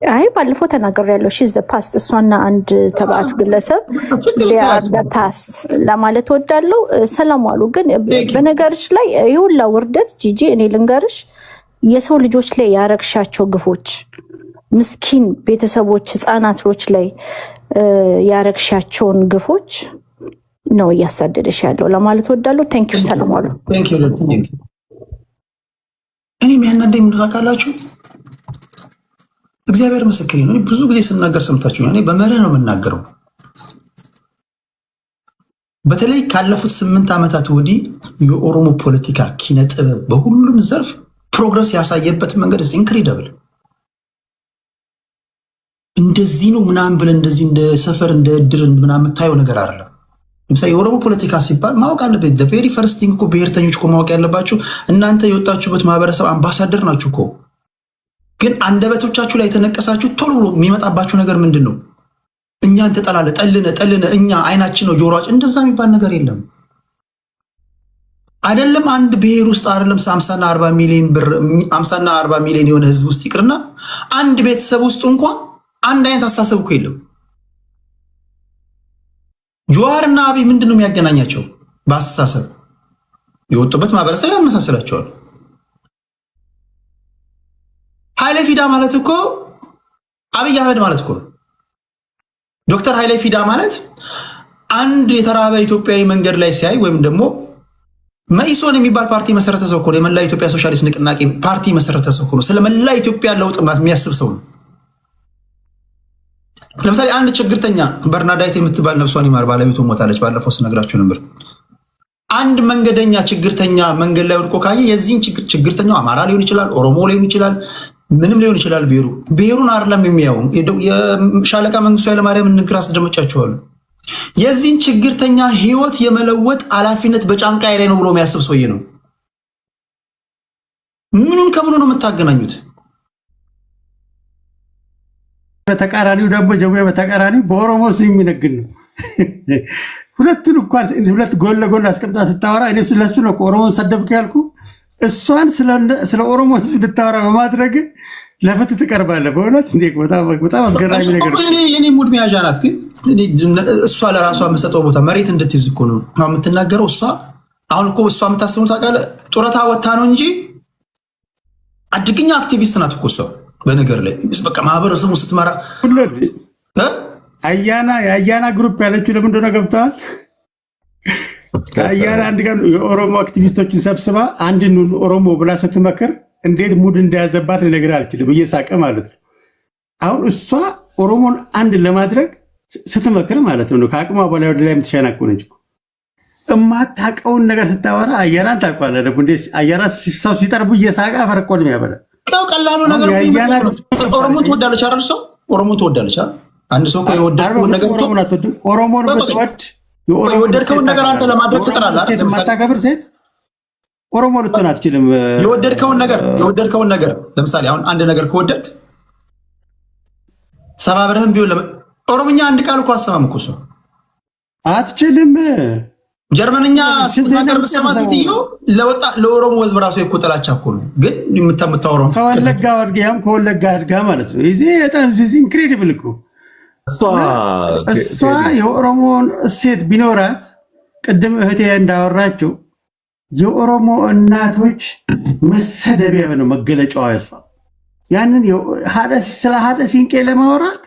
Speaker 3: አይ ባለፈው ተናግሬያለሁ። ሺዝ ዘ ፓስት። እሷና አንድ ተባዕት ግለሰብ ሊያር ዘ ፓስት ለማለት ወዳለው ሰላም ዋሉ። ግን በነገርሽ ላይ ይሁላ ውርደት ጂጂ እኔ ልንገርሽ የሰው ልጆች ላይ ያረግሻቸው ግፎች ምስኪን ቤተሰቦች ህፃናቶች ላይ ያረግሻቸውን ግፎች ነው እያሳደደሽ ያለው ለማለት ወዳለው። ቴንክ ዩ ሰላም ዋሉ።
Speaker 2: ቴንክ ዩ እኔ የሚያናደኝ ምን ታውቃላችሁ? እግዚአብሔር ምስክሬ ነው። ብዙ ጊዜ ስናገር ሰምታችሁ እኔ በመርህ ነው የምናገረው። በተለይ ካለፉት 8 ዓመታት ወዲህ የኦሮሞ ፖለቲካ ኪነ ጥበብ በሁሉም ዘርፍ ፕሮግረስ ያሳየበት መንገድ ኢንክሬዲብል። እንደዚህ ነው ምናምን ብለን እንደዚህ እንደ ሰፈር እንደ እድር ምናምን የምታየው ነገር አይደለም። ለምሳሌ የኦሮሞ ፖለቲካ ሲባል ማወቅ አለበት። the very first thing እኮ ብሔርተኞች እኮ ማወቅ ያለባችሁ እናንተ የወጣችሁበት ማህበረሰብ አምባሳደር ናችሁ እኮ። ግን አንደበቶቻችሁ ላይ የተነቀሳችሁ ቶሎ ብሎ የሚመጣባችሁ ነገር ምንድን ነው? እኛን ተጠላለ ጠልነ እኛ አይናችን ነው ጆሮአችን። እንደዛ የሚባል ነገር የለም። አይደለም አንድ ብሔር ውስጥ አይደለም 50 እና 40 ሚሊዮን የሆነ ህዝብ ውስጥ ይቅርና አንድ ቤተሰብ ውስጥ እንኳን አንድ አይነት አስተሳሰብ እኮ የለም። ጀዋርና አብይ ምንድነው የሚያገናኛቸው? በአስተሳሰብ የወጡበት ማህበረሰብ ያመሳስላቸዋል። ኃይሌ ፊዳ ማለት እኮ አብይ አህመድ ማለት እኮ ነው። ዶክተር ኃይሌ ፊዳ ማለት አንድ የተራበ ኢትዮጵያዊ መንገድ ላይ ሲያይ ወይም ደግሞ መኢሶን የሚባል ፓርቲ መሰረተ ሰው እኮ ነው። የመላ ኢትዮጵያ ሶሻሊስት ንቅናቄ ፓርቲ መሰረተ ሰው እኮ ነው። ስለመላ ኢትዮጵያ ለውጥ የሚያስብ ሰው ነው። ለምሳሌ አንድ ችግርተኛ በርናዳይት የምትባል ነፍሷን ይማር ባለቤቱ ሞታለች። ባለፈው ስነግራችሁ ነበር። አንድ መንገደኛ ችግርተኛ መንገድ ላይ ወድቆ ካየ የዚህን ችግርተኛው አማራ ሊሆን ይችላል፣ ኦሮሞ ሊሆን ይችላል፣ ምንም ሊሆን ይችላል። ብሔሩን አይደለም የሚያው የሻለቃ መንግስቱ ኃይለማርያም ንግግር አስደምጫችኋለሁ። የዚህን ችግርተኛ ህይወት የመለወጥ ኃላፊነት በጫንቃዬ ላይ ነው ብሎ የሚያስብ ሰውዬ ነው። ምኑን ከምኑ ነው የምታገናኙት?
Speaker 5: በተቃራኒው ደግሞ ጀሙያ በተቃራኒው በኦሮሞ ስም የሚነግድ ነው። ሁለቱን እንኳን ሁለት ጎን ለጎን አስቀምጣ ስታወራ እኔ ለሱ ነው ኦሮሞን ሰደብክ ያልኩ። እሷን ስለ ኦሮሞ ህዝብ እንድታወራ በማድረግ ለፍትህ ትቀርባለህ። በእውነት እንዴ በጣም አስገራሚ ነገር ነው።
Speaker 2: የኔ ሙድ መያዣ ናት። ግን እሷ ለራሷ የምሰጠው ቦታ መሬት እንድትይዝ እኮ ነው የምትናገረው። እሷ አሁን እኮ እሷ የምታስበው ታውቃለህ፣ ጡረታ ወታ ነው እንጂ አድግኛ አክቲቪስት ናት እኮ እሷ። በነገር ላይ በቃ ማህበረሰቡ ስትመራ
Speaker 5: የአያና ግሩፕ ያለችው ለምን እንደሆነ ገብተዋል። አያና አንድ ቀን የኦሮሞ አክቲቪስቶችን ሰብስባ አንድን ኦሮሞ ብላ ስትመክር እንዴት ሙድ እንደያዘባት ልነግርህ አልችልም። እየሳቀ ማለት ነው። አሁን እሷ ኦሮሞን አንድ ለማድረግ ስትመክር ማለት ነው ከአቅሟ በላይ ወደ ላይ የምትሸናኮነች እማታውቀውን ነገር ስታወራ አያናን ታውቀዋለህ። ደግሞ እንዴ አያና ሰው ሲጠርቡ እየሳቀ አፈረቆልም ያበላል።
Speaker 2: ቀላሉ ነገር ኦሮሞን ትወዳለች አይደል? ሰው ኦሮሞን ትወዳለች አይደል? አንድ ሰው የወደድከውን ነገር
Speaker 5: ኦሮሞን ብትወድ
Speaker 2: የወደድከውን ነገር አንተ ለማድረግ ትጥራለህ።
Speaker 5: የማታከብር ሴት ኦሮሞ ልትሆን አትችልም።
Speaker 2: የወደድከውን ነገር ለምሳሌ አሁን አንድ ነገር ከወደድክ ሰባብረህም ቢሆን ኦሮምኛ አንድ ቃል እኮ አሰማም እኮ ሰው
Speaker 5: አትችልም።
Speaker 2: ጀርመንኛ ስትናገር ብትሰማ ሴትዮ ለኦሮሞ ህዝብ ራሱ እኮ ጥላቻ እኮ ነው። ግን የምታወራው
Speaker 5: ከወለጋ ወርጌያም ከወለጋ አድጋ ማለት ነው። ይሄ በጣም ኢንክሬዲብል እኮ እሷ የኦሮሞን እሴት ቢኖራት ቅድም እህቴ እንዳወራችው የኦሮሞ እናቶች መሰደቢያ ነው መገለጫዋ። እሷ ያንን ስለ ሀደ ሲንቄ ለማውራት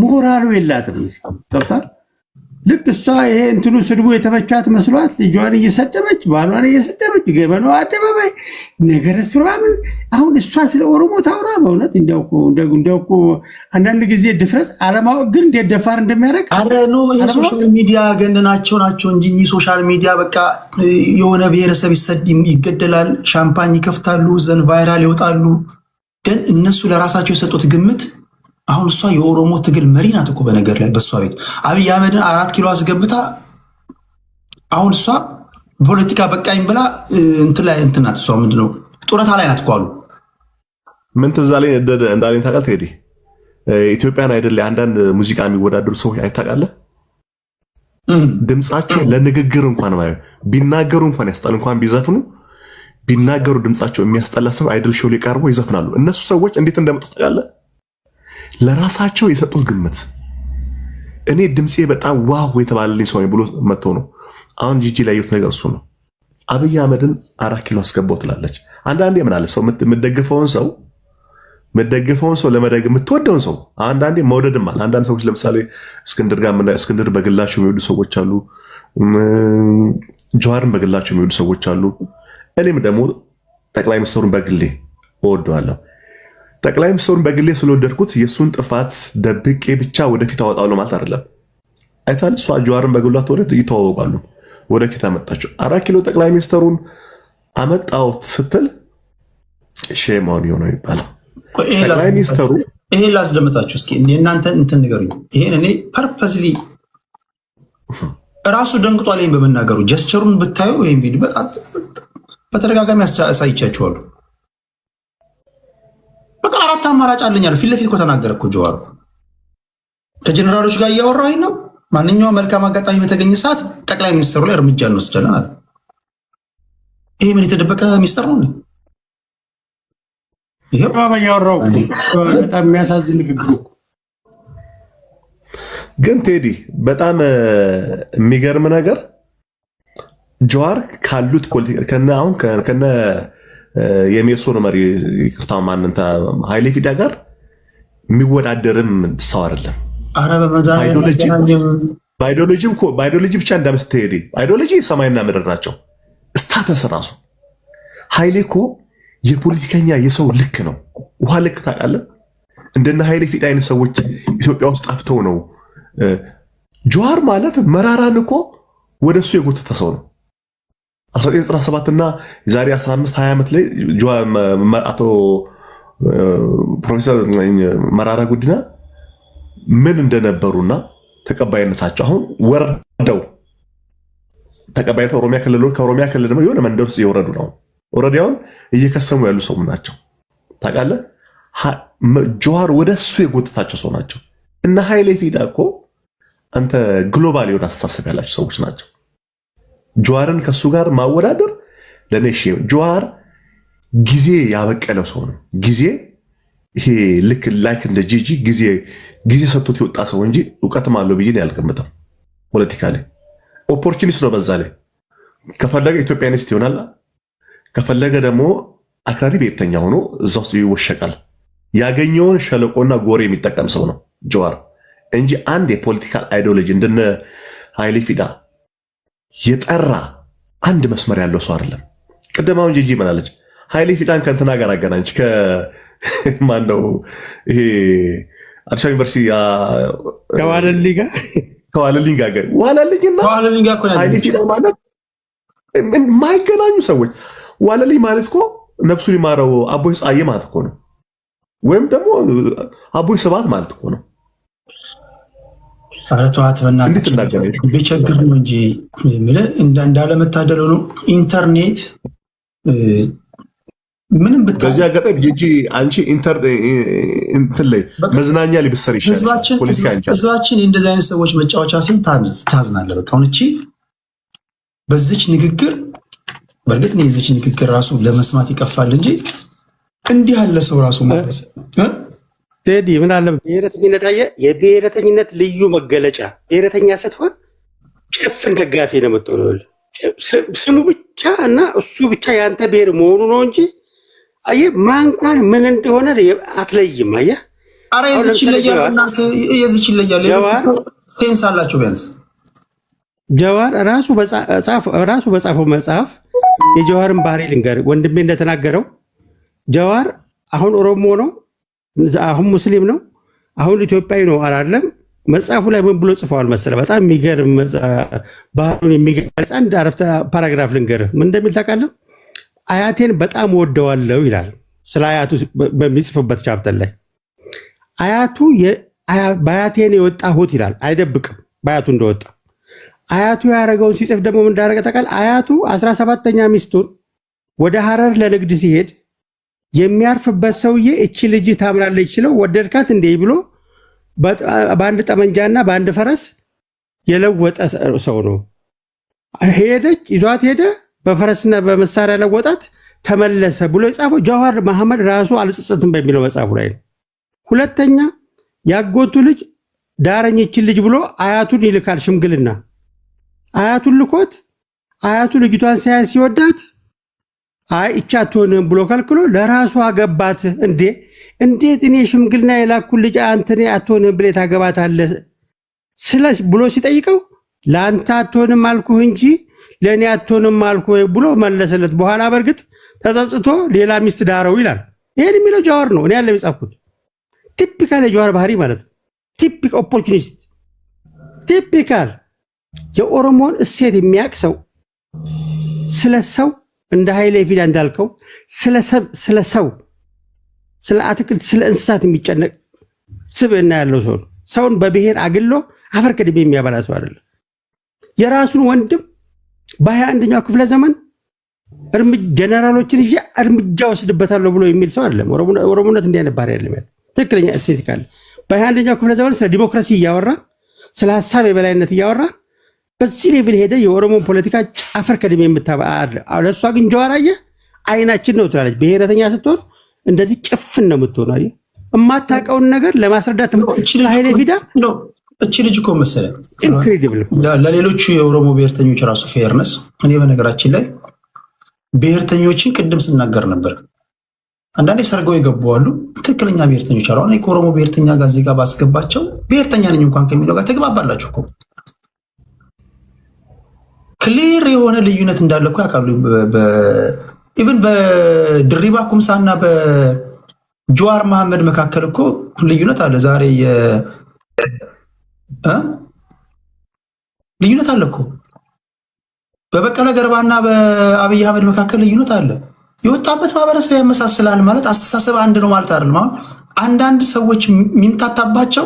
Speaker 5: ሞራሉ የላትም። ገብቷል። ልክ እሷ ይሄ እንትኑ ስድቡ የተመቻት መስሏት ልጇን እየሰደበች ባሏን እየሰደበች ገበናው አደባባይ ነገር ስራምን አሁን እሷ ስለ ኦሮሞ ታውራ። በእውነት እንዲያው እኮ አንዳንድ ጊዜ ድፍረት አለማወቅ ግን እንዴት ደፋር እንደሚያደርግ
Speaker 2: አረ ነው። የሶሻል ሚዲያ ገንናቸው ናቸው እንጂ ሶሻል ሚዲያ በቃ የሆነ ብሔረሰብ ይገደላል፣ ሻምፓኝ ይከፍታሉ፣ ዘን ቫይራል ይወጣሉ። ግን እነሱ ለራሳቸው የሰጡት ግምት አሁን እሷ የኦሮሞ ትግል መሪ ናት እኮ። በነገር ላይ በእሷ ቤት አብይ አህመድን 4 ኪሎ አስገብታ አሁን እሷ ፖለቲካ በቃኝ ብላ እንትን ናት። እሷ ምንድነው ጡረታ ላይ ናት እኮ አሉ።
Speaker 6: ምን ትዝ አለኝ እንዳለኝ ታውቃለህ ቴዲ፣ ኢትዮጵያን አይደል አንዳንድ ሙዚቃ የሚወዳደሩ ሰዎች አይታውቃለህ፣ ድምጻቸው ለንግግር እንኳን ቢናገሩ እንኳን ያስጣል፣ እንኳን ቢዘፍኑ ቢናገሩ ድምጻቸው የሚያስጠላ ሰው አይደል ሾው ላይ ቀርቦ ይዘፍናሉ። እነሱ ሰዎች እንዴት እንደመጡ ታውቃለህ? ለራሳቸው የሰጡት ግምት። እኔ ድምጼ በጣም ዋው የተባለልኝ ሰው ብሎ መጥቶ ነው። አሁን ጂጂ ላይ ያዩት ነገር እሱ ነው። አብይ አህመድን 4 ኪሎ አስገባው ትላለች። አንዳንዴ ምን አለ ሰው የምትደግፈውን ሰው ለመደገፍ የምትወደውን ሰው አንዳንዴ መውደድም አለ። አንዳንድ ሰዎች ለምሳሌ እስክንድር ጋር እስክንድር በግላቸው የሚወዱ ሰዎች አሉ፣ ጀዋርን በግላቸው የሚወዱ ሰዎች አሉ። እኔም ደግሞ ጠቅላይ ሚኒስትሩን በግሌ እወደዋለሁ። ጠቅላይ ሚኒስትሩን በግሌ ስለወደድኩት የሱን ጥፋት ደብቄ ብቻ ወደፊት አወጣለሁ ማለት አይደለም። አይታል እሷ ጀዋርን በግሏ ተወለደ ይተዋወቃሉ። ወደፊት አመጣቸው 4 ኪሎ ጠቅላይ ሚኒስትሩን አመጣው ስትል ሼማውን ይሆነው ይባላል። ጠቅላይ ሚኒስትሩ
Speaker 2: ይሄ ላስደምጣችሁ እስኪ እናንተ እንትን ንገሩኝ። ይሄን እኔ ፐርፐስሊ ራሱ ደንግጧል ይሄን በመናገሩ ጀስቸሩን ብታዩ ይሄን ቪዲዮ በተደጋጋሚ አሳይቻችኋለሁ። በቃ 4 አማራጭ አለኛል። ፊት ለፊት እኮ ተናገረ እኮ ጀዋር። ከጀነራሎች ጋር እያወራኝ ነው። ማንኛውም መልካም አጋጣሚ በተገኘ ሰዓት ጠቅላይ ሚኒስትሩ ላይ እርምጃ እንወስዳለን አለ። ይሄ ምን የተደበቀ ሚስጥር ነው? ይሄ
Speaker 5: ያወራው በጣም የሚያሳዝን ንግግር።
Speaker 6: ግን ቴዲ በጣም የሚገርም ነገር ጀዋር ካሉት ፖለቲካ ከነ የሜሶን መሪ ይቅርታ ማንንታ ኃይሌ ፊዳ ጋር የሚወዳደርም ሰው አይደለም።
Speaker 2: አረ
Speaker 6: ባይዶሎጂ ብቻ እንደምትሄድ አይዲዮሎጂ ሰማይና ምድር ናቸው። ስታተስ ራሱ ኃይሌ እኮ የፖለቲከኛ የሰው ልክ ነው። ውሃ ልክ ታውቃለህ? እንደነ ኃይሌ ፊዳ አይነት ሰዎች ኢትዮጵያ ውስጥ ጠፍተው ነው። ጀዋር ማለት መራራን እኮ ወደሱ የጎተተ ሰው ነው። 1997 እና የዛሬ 15-20 ዓመት ላይ አቶ ፕሮፌሰር መራራ ጉዲና ምን እንደነበሩና ተቀባይነታቸው አሁን ወርደው ተቀባይነት ከኦሮሚያ ክልል ደግሞ የሆነ መንደር ውስጥ እየወረዱ ነው። ኦልሬዲውን እየከሰሙ ያሉ ሰው ናቸው። ታውቃለህ? ጀዋር ወደሱ የጎተታቸው ሰው ናቸው። እና ኃይሌ ፊዳ እኮ አንተ ግሎባል የሆነ አስተሳሰብ ያላቸው ሰዎች ናቸው። ጀዋርን ከሱ ጋር ማወዳደር ለኔ ጀዋር ጊዜ ያበቀለው ሰው ነው። ጊዜ ይሄ ልክ ላይክ እንደ ጂጂ ጊዜ ሰጥቶት የወጣ ሰው እንጂ እውቀትም አለው ብዬ ያልገምተም። ፖለቲካ ላይ ኦፖርቹኒስት ነው። በዛ ላይ ከፈለገ ኢትዮጵያኒስት ይሆናል፣ ከፈለገ ደግሞ አክራሪ ብሔርተኛ ሆኖ እዛ ውስጥ ይወሸቃል። ያገኘውን ሸለቆና ጎሬ የሚጠቀም ሰው ነው ጀዋር እንጂ አንድ የፖለቲካል አይዲዮሎጂ እንደነ ኃይሌ ፊዳ የጠራ አንድ መስመር ያለው ሰው አይደለም። ቅድማውን ጂጂ ምናለች? ኃይሌ ፊዳን ከእንትና ጋር አገናኘች። ከማነው ይሄ አዲስ አበባ ዩኒቨርሲቲ ከዋለልኝ ጋር ኃይሌ ፊዳ ማለት የማይገናኙ ሰዎች። ዋለልኝ ማለት እኮ ነፍሱን ይማረው አቦይ ፀሐዬ ማለት እኮ ነው። ወይም ደግሞ አቦይ ስብሐት ማለት እኮ ነው።
Speaker 2: አረቷት በእናትህ ቢቸግር ነው እንጂ እንዳለመታደለው ነው። ኢንተርኔት ምንም
Speaker 6: በዚህ አጋጣሚ ጂጂ አንቺ እንትን ላይ መዝናኛ ላይ ብትሰሪ ይሻላል።
Speaker 2: ህዝባችን እንደዚህ አይነት ሰዎች መጫወቻ ስም ታዝናለህ። በቃ አሁን እቺ በዚች ንግግር በእርግጥ ነው የዚች ንግግር ራሱ ለመስማት ይቀፋል እንጂ እንዲህ ያለ ሰው ራሱ ማለት
Speaker 5: ቴዲ ምን አለ ብሔረተኝነት አየህ፣ የብሔረተኝነት ልዩ መገለጫ ብሔረተኛ ስትሆን ጭፍን ደጋፊ ነው የምትሆነው። ስሙ ብቻ እና እሱ ብቻ ያንተ ብሔር መሆኑ ነው እንጂ አየህ ማንኳን ምን እንደሆነ አትለይም። አየህ
Speaker 2: አረ የዚች ይለያል። ሴንስ አላቸው ቢያንስ።
Speaker 5: ጀዋር ራሱ በጻፈው መጽሐፍ የጀዋርን ባህሪ ልንገርህ ወንድሜ እንደተናገረው ጀዋር አሁን ኦሮሞ ነው፣ አሁን ሙስሊም ነው፣ አሁን ኢትዮጵያዊ ነው አላለም። መጽሐፉ ላይ ምን ብሎ ጽፈዋል መሰለህ? በጣም የሚገርም ባህሉን የሚገልጽ አንድ አረፍተ ፓራግራፍ ልንገርህ። ምን እንደሚል ታውቃለህ? አያቴን በጣም ወደዋለሁ ይላል። ስለ አያቱ በሚጽፍበት ቻፕተር ላይ አያቱ በአያቴን የወጣሁት ይላል። አይደብቅም በአያቱ እንደወጣ። አያቱ ያደረገውን ሲጽፍ ደግሞ ምን እንዳደረገ ታውቃለህ? አያቱ 17ኛ ሚስቱን ወደ ሐረር ለንግድ ሲሄድ የሚያርፍበት ሰውዬ እቺ ልጅ ታምራለች ይችላል ወደድካት እንዴ ብሎ በአንድ ጠመንጃና በአንድ ፈረስ የለወጠ ሰው ነው። ሄደች ይዟት ሄደ፣ በፈረስና በመሳሪያ ለወጣት፣ ተመለሰ ብሎ የጻፈው ጀዋር መሐመድ ራሱ አልጸጸትም በሚለው መጽሐፉ ላይ ነው። ሁለተኛ ያጎቱ ልጅ ዳረኝ ይችን ልጅ ብሎ አያቱን ይልካል ሽምግልና። አያቱን ልኮት አያቱ ልጅቷን ሳያዝ ሲወዳት አይ እቻ አትሆንም ብሎ ከልክሎ ለራሱ አገባት። እንዴት እኔ ሽምግልና የላኩን ልጅ አንተኔ አትሆንም ብለህ ታገባታለህ ብሎ ሲጠይቀው ለአንተ አትሆንም አልኩህ እንጂ ለእኔ አትሆንም አልኩህ ብሎ መለሰለት። በኋላ በእርግጥ ተጸጽቶ ሌላ ሚስት ዳረው ይላል። ይሄን የሚለው ጀዋር ነው። እኔ ያለው የጻፍኩት ቲፒካል የጀዋር ባህሪ ማለት ነው። ቲፒክ ኦፖርቹኒስት፣ ቲፒካል የኦሮሞን እሴት የሚያውቅ ሰው ስለ ሰው እንደ ኃይሌ ፊዳ እንዳልከው ስለ ሰው፣ ስለ አትክልት፣ ስለ እንስሳት የሚጨነቅ ስብዕና ያለው ሰው ነው። ሰውን በብሔር አግሎ አፈር ከድሜ የሚያበላ ሰው አይደለም። የራሱን ወንድም በ21ኛው ክፍለ ዘመን ጀነራሎችን ይዤ እርምጃ ወስድበታለሁ ብሎ የሚል ሰው አይደለም። ኦሮሞነት እንዲህ አይነት ባህሪ አይደለም። ትክክለኛ እሴት ካለ በ21ኛው ክፍለ ዘመን ስለ ዲሞክራሲ እያወራ ስለ ሀሳብ የበላይነት እያወራ በዚህ ሌቭል ሄደ የኦሮሞን ፖለቲካ አፈር ከድሜ የምታበላ። ለእሷ ግን ጀዋር አየህ አይናችን ነው ትላለች። ብሔረተኛ ስትሆን እንደዚህ ጭፍን ነው የምትሆነው። አየህ የማታውቀውን ነገር ለማስረዳት ኃይሌ ፊዳ
Speaker 2: እቺ ልጅ እኮ መሰለህ
Speaker 5: ኢንክሬዲብል
Speaker 2: ለሌሎቹ የኦሮሞ ብሔርተኞች ራሱ ፌርነስ። እኔ በነገራችን ላይ ብሔርተኞችን ቅድም ስናገር ነበር። አንዳንዴ ሰርገው የገቡ አሉ፣ ትክክለኛ ብሔርተኞች አሉ። አሁን ከኦሮሞ ብሔርተኛ ጋር እዚህ ጋር ባስገባቸው ብሔርተኛ ነኝ እንኳን ከሚለው ጋር ተግባባላችሁ እኮ። ክሊር የሆነ ልዩነት እንዳለ እኮ ያውቃሉ። ኢቭን በድሪባ ኩምሳ እና በጀዋር መሐመድ መካከል እኮ ልዩነት አለ። ዛሬ ልዩነት አለ እኮ። በበቀለ ገርባና በአብይ አህመድ መካከል ልዩነት አለ። የወጣበት ማህበረሰብ ያመሳስላል ማለት አስተሳሰብ አንድ ነው ማለት አይደለም። አሁን አንዳንድ ሰዎች የሚምታታባቸው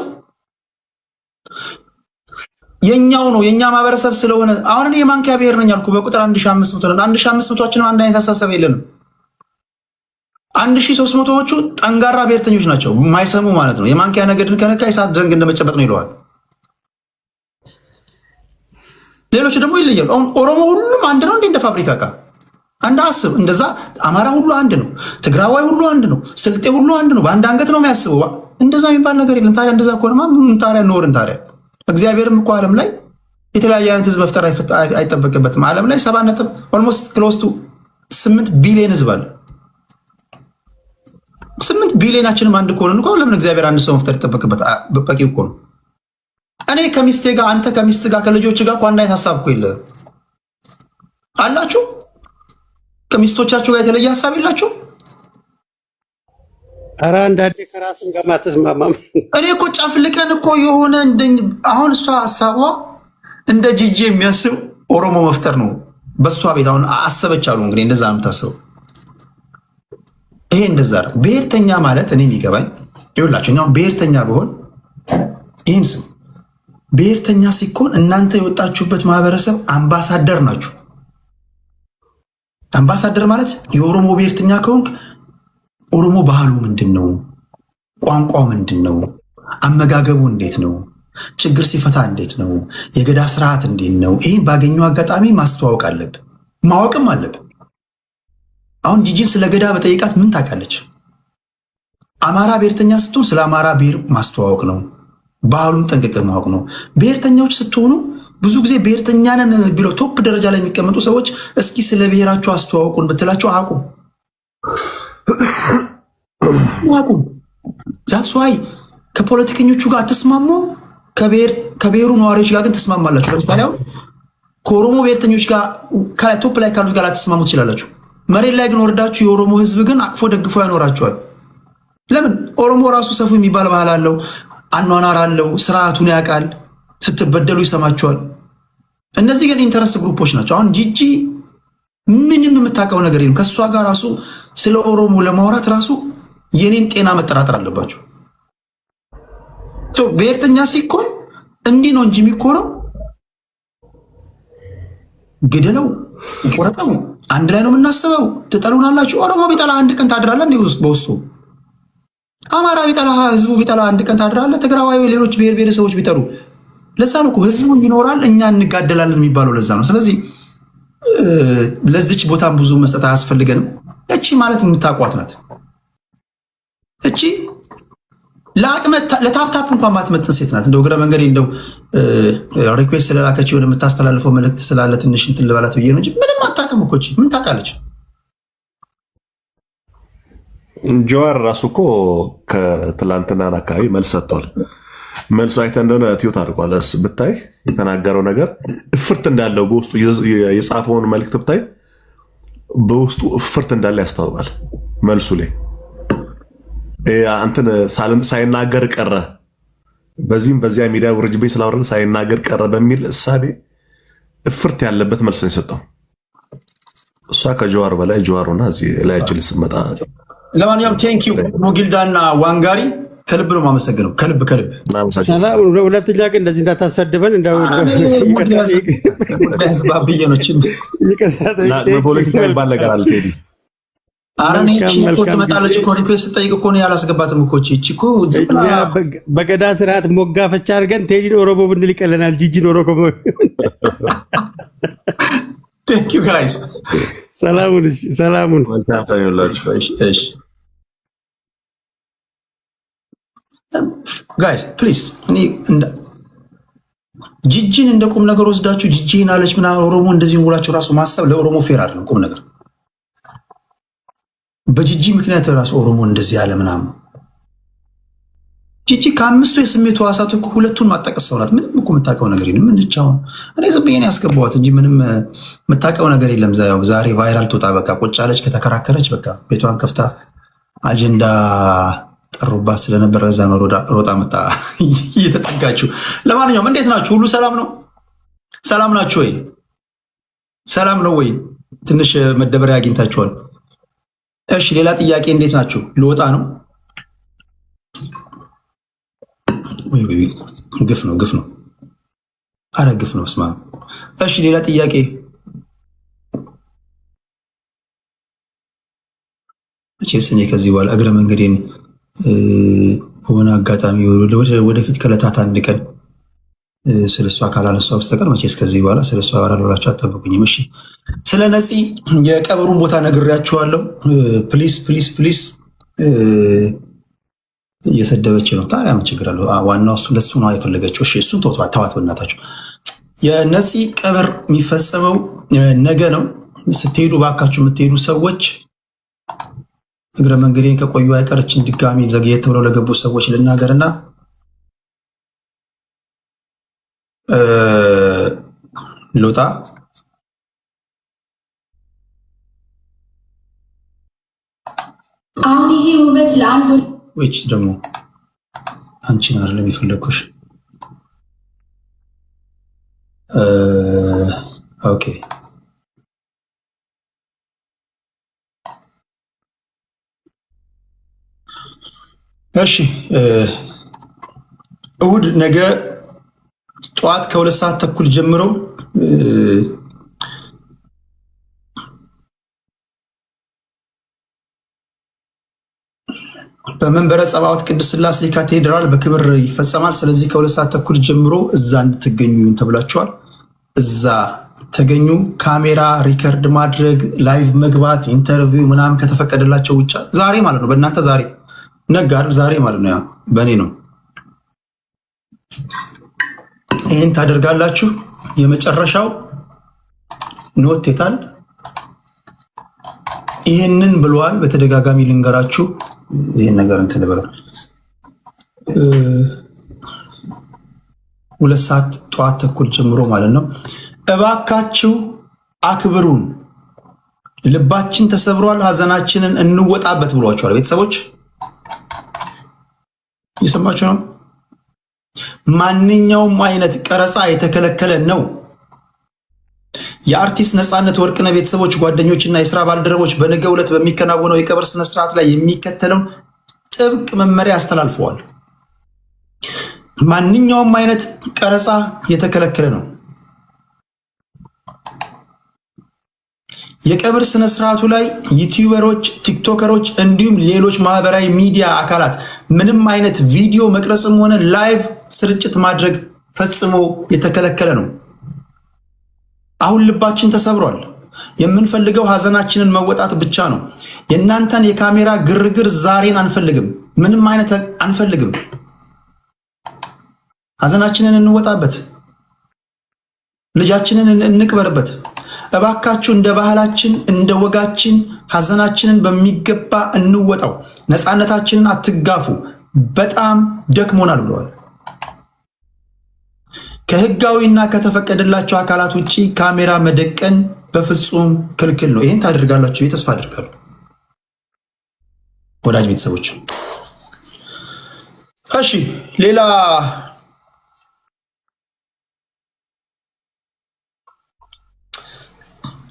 Speaker 2: የኛው ነው የኛ ማህበረሰብ ስለሆነ አሁን እኔ የማንኪያ ብሔር ነኝ አልኩ። በቁጥር 1500 ነን። 1500ዎችንም አንድ አይነት አስተሳሰብ የለንም። 1300ዎቹ ጠንጋራ ብሔርተኞች ናቸው፣ የማይሰሙ ማለት ነው። የማንኪያ ነገድን ከነካ የሰዓት ዘንግ እንደመጨበጥ ነው ይለዋል። ሌሎች ደግሞ ይለያሉ። አሁን ኦሮሞ ሁሉም አንድ ነው እንደ ፋብሪካ ዕቃ አንድ አስብ። እንደዛ አማራ ሁሉ አንድ ነው፣ ትግራዋይ ሁሉ አንድ ነው፣ ስልጤ ሁሉ አንድ ነው። በአንድ አንገት ነው የሚያስበው። እንደዛ የሚባል ነገር የለም። ታዲያ እንደዛ ከሆነማ ምን ታዲያ ኖርን ታዲያ? እግዚአብሔርም እኮ ዓለም ላይ የተለያየ አይነት ህዝብ መፍጠር አይጠበቅበትም። ዓለም ላይ 7 ኦልሞስት ክሎስ ቱ 8 ቢሊዮን ህዝብ አለ። 8 ቢሊዮናችንም አንድ ከሆነ እንኳን ለምን እግዚአብሔር አንድ ሰው መፍጠር ይጠበቅበት? በቂ እኮ ነው። እኔ ከሚስቴ ጋር አንተ ከሚስት ጋር ከልጆች ጋር አንድ አይነት ሀሳብ እኮ የለም አላችሁ። ከሚስቶቻችሁ ጋር የተለየ ሀሳብ የላችሁ።
Speaker 5: ኧረ አንዳንዴ ከራስን ጋር ማተስማማም።
Speaker 2: እኔ እኮ ጨፍልቀን እኮ የሆነ አሁን እሷ ሀሳቧ እንደ ጂጂ የሚያስብ ኦሮሞ መፍጠር ነው በእሷ ቤት። አሁን አሰበች አሉ እንግዲህ እንደዛ ነው የምታስበው። ይሄ እንደዛ ነው። ብሔርተኛ ማለት እኔ የሚገባኝ ይኸውላችሁ፣ እኛው ብሔርተኛ ብሆን ይህን ስም ብሔርተኛ ሲኮን እናንተ የወጣችሁበት ማህበረሰብ አምባሳደር ናችሁ። አምባሳደር ማለት የኦሮሞ ብሔርተኛ ከሆንክ ኦሮሞ ባህሉ ምንድን ነው? ቋንቋው ምንድን ነው? አመጋገቡ እንዴት ነው? ችግር ሲፈታ እንዴት ነው? የገዳ ስርዓት እንዴት ነው? ይህን ባገኘው አጋጣሚ ማስተዋወቅ አለብህ፣ ማወቅም አለብህ። አሁን ጂጂን ስለ ገዳ በጠይቃት ምን ታውቃለች? አማራ ብሔርተኛ ስትሆን ስለ አማራ ብሔር ማስተዋወቅ ነው፣ ባህሉን ጠንቅቀህ ማወቅ ነው። ብሔርተኛዎች ስትሆኑ ብዙ ጊዜ ብሔርተኛ ነን ብለው ቶፕ ደረጃ ላይ የሚቀመጡ ሰዎች እስኪ ስለ ብሔራቸው አስተዋወቁን ብትላቸው አቁም። ዛትስ ዋይ ከፖለቲከኞቹ ጋር አትስማሙ፣ ከብሔሩ ነዋሪዎች ጋር ግን ተስማማላችሁ። ለምሳሌ አሁን ከኦሮሞ ብሔርተኞች ጋር ቶፕ ላይ ካሉት ጋር አትስማሙ ትችላላችሁ። መሬት ላይ ግን ወርዳችሁ የኦሮሞ ህዝብ ግን አቅፎ ደግፎ ያኖራችኋል። ለምን? ኦሮሞ ራሱ ሰፉ የሚባል ባህል አለው፣ አኗኗር አለው፣ ስርዓቱን ያውቃል፣ ስትበደሉ ይሰማችኋል። እነዚህ ግን ኢንተረስት ግሩፖች ናቸው። አሁን ጂጂ ምንም የምታውቀው ነገር የለም። ከእሷ ጋር ራሱ ስለ ኦሮሞ ለማውራት ራሱ የኔን ጤና መጠራጠር አለባቸው። ብሔርተኛ ሲኮን እንዲህ ነው እንጂ የሚኮነው ግደለው፣ ቆረጠው፣ አንድ ላይ ነው የምናስበው። ትጠሉናላችሁ። ኦሮሞ ቢጠላ አንድ ቀን ታድራለ እንዲ በውስጡ። አማራ ቢጠላ፣ ህዝቡ ቢጠላ አንድ ቀን ታድራለ። ትግራዋይ፣ ሌሎች ብሔር ብሔረሰቦች ቢጠሉ። ለዛ ነው እኮ ህዝቡ ይኖራል እኛ እንጋደላለን የሚባለው ለዛ ነው። ስለዚህ ለዚች ቦታም ብዙ መስጠት አያስፈልገንም። እቺ ማለት የምታቋት ናት። እቺ ለታፕታፕ እንኳን ማትመጥን ሴት ናት። እንደው እግረ መንገድ እንደው ሪኩዌስት ስለላከች የሆነ የምታስተላልፈው መልእክት ስላለ ትንሽ እንትን ልበላት ብዬ ነው እንጂ ምንም አታውቅም እኮ። እቺ ምን ታውቃለች?
Speaker 6: ጀዋር ራሱ እኮ ከትላንትና አካባቢ መልስ ሰጥቷል። መልሱ አይተህ እንደሆነ ቲዩት አድርጓል። እሱ ብታይ የተናገረው ነገር እፍርት እንዳለው በውስጡ የጻፈውን መልእክት ብታይ በውስጡ እፍርት እንዳለ ያስታውቃል። መልሱ ላይ አንተን ሳይናገር ቀረ፣ በዚህም በዚያ ሚዲያ ውርጅብኝ ስላወረደ ሳይናገር ቀረ በሚል እሳቤ እፍርት ያለበት መልስ ነው የሰጠው። እሷ ከጀዋር በላይ ጀዋር ሆና እዚህ ላይ እጅ ልስመጣ።
Speaker 2: ለማንኛውም ቴንኪዩ ሞጊልዳና ዋንጋሪ ከልብ ነው የማመሰግነው። ከልብ
Speaker 5: ሁለተኛ ግን እንደዚህ እንዳታሰድበን
Speaker 6: ፖለቲካ ይባል ነገር አለ። ቴዲ
Speaker 2: አረኔ ትመጣለች እኮ ሪኩዌስት ስጠይቅ እኮ ያላስገባትም እኮ እኮ
Speaker 5: በገዳ ስርዓት ሞጋፈቻ አድርገን ቴዲን ኦሮሞ ብንል ይቀለናል። ጂጂን ኦሮሞ።
Speaker 2: ቴንኪዩ ጋይስ።
Speaker 5: ሰላሙን
Speaker 2: ጋይስ ፕሊዝ። ጂጂን እንደ ቁም ነገር ወስዳችሁ ጂጂን አለች ምናምን ኦሮሞ እንደዚህ ውላችሁ ራሱ ማሰብ ለኦሮሞ ፌር አይደለም ቁም ነገር በጂጂ ምክንያት ራስ ኦሮሞ እንደዚህ ያለ ምናምን ጂጂ ከአምስቱ የስሜቱ ሕዋሳት እኮ ሁለቱን ማጠቀስ ሰው ናት። ምንም እኮ የምታውቀው ነገር የለም። ምን ቻውን እኔ ዝም ብዬ ነው ያስገባኋት እንጂ ምንም የምታውቀው ነገር የለም። ዛሬ ቫይራል ትወጣ በቃ ቁጭ አለች። ከተከራከረች በቃ ቤቷን ከፍታ አጀንዳ ጠሩባት ስለነበረ እዛ ነው ሮጣ መጣ እየተጠጋችሁ። ለማንኛውም እንዴት ናችሁ? ሁሉ ሰላም ነው? ሰላም ናችሁ ወይ? ሰላም ነው ወይ? ትንሽ መደበሪያ አግኝታችኋል? እሺ ሌላ ጥያቄ እንዴት ናችሁ? ልወጣ ነው። ወይ ግፍ ነው። አረ ግፍ ነው። ስማ እሺ ሌላ ጥያቄ መቼስ እኔ ከዚህ በኋላ እግረ መንገዴን በሆነ አጋጣሚ ወደፊት ከዕለታት አንድ ቀን ስለሷ ካላነሷ በስተቀር መቼስ ከዚህ በኋላ ስለሷ አወራላችሁ አጠብቁኝም። እሺ ስለ ነፂ የቀብሩን ቦታ ነግሬያችኋለሁ። ፕሊስ እየሰደበች ነው። ታዲያ ምን ችግር አለው? ዋናው እሱ ለሱ ነው የፈለገችው። እሺ እሱን ተዋት በእናታችሁ። የነፂ ቀብር የሚፈጸመው ነገ ነው። ስትሄዱ ባካችሁ የምትሄዱ ሰዎች እግረ መንገዴን ከቆዩ አይቀርችን ድጋሚ ዘግየት ብለው ለገቡ ሰዎች ልናገርና ሎጣ
Speaker 7: አሁን ይሄ ውበት ለአንዱ
Speaker 2: ወይች ደግሞ አንቺን አይደለም የፈለኩሽ። ኦኬ እሺ እሁድ ነገ ጠዋት ከ2 ሰዓት ተኩል ጀምሮ በመንበረ ጸባዖት ቅድስት ሥላሴ ካቴድራል በክብር ይፈጸማል። ስለዚህ ከ2 ሰዓት ተኩል ጀምሮ እዛ እንድትገኙ ተብላችኋል። እዛ ተገኙ። ካሜራ ሪከርድ ማድረግ፣ ላይቭ መግባት፣ ኢንተርቪው ምናምን ከተፈቀደላቸው ውጭ ዛሬ ማለት ነው። በእናንተ ዛሬ ነጋር ዛሬ ማለት ነው። በእኔ ነው። ይህን ታደርጋላችሁ። የመጨረሻው ኖቴታል ይህንን ብለዋል። በተደጋጋሚ ልንገራችሁ ይህን ነገር እንትን ብለው 2 ሰዓት ጠዋት ተኩል ጀምሮ ማለት ነው። እባካችሁ አክብሩን፣ ልባችን ተሰብሯል፣ ሀዘናችንን እንወጣበት ብሏቸዋል። ቤተሰቦች እየሰማችሁ ነው። ማንኛውም አይነት ቀረጻ የተከለከለ ነው። የአርቲስት ነፃነት ወርቅነህ ቤተሰቦች፣ ጓደኞችና የስራ ባልደረቦች በነገው ዕለት በሚከናወነው የቀብር ስነስርዓት ላይ የሚከተለውን ጥብቅ መመሪያ አስተላልፈዋል። ማንኛውም አይነት ቀረጻ የተከለከለ ነው። የቀብር ስነስርዓቱ ላይ ዩቲዩበሮች፣ ቲክቶከሮች እንዲሁም ሌሎች ማህበራዊ ሚዲያ አካላት ምንም አይነት ቪዲዮ መቅረጽም ሆነ ላይቭ ስርጭት ማድረግ ፈጽሞ የተከለከለ ነው። አሁን ልባችን ተሰብሯል። የምንፈልገው ሀዘናችንን መወጣት ብቻ ነው። የእናንተን የካሜራ ግርግር ዛሬን አንፈልግም። ምንም አይነት አንፈልግም። ሀዘናችንን እንወጣበት፣ ልጃችንን እንቅበርበት። እባካችሁ እንደ ባህላችን እንደ ወጋችን ሀዘናችንን በሚገባ እንወጣው። ነፃነታችንን አትጋፉ። በጣም ደክሞናል ብለዋል። ከህጋዊና ከተፈቀደላቸው አካላት ውጭ ካሜራ መደቀን በፍጹም ክልክል ነው። ይህን ታደርጋላችሁ ተስፋ አድርጋለሁ። ወዳጅ ቤተሰቦች፣ እሺ ሌላ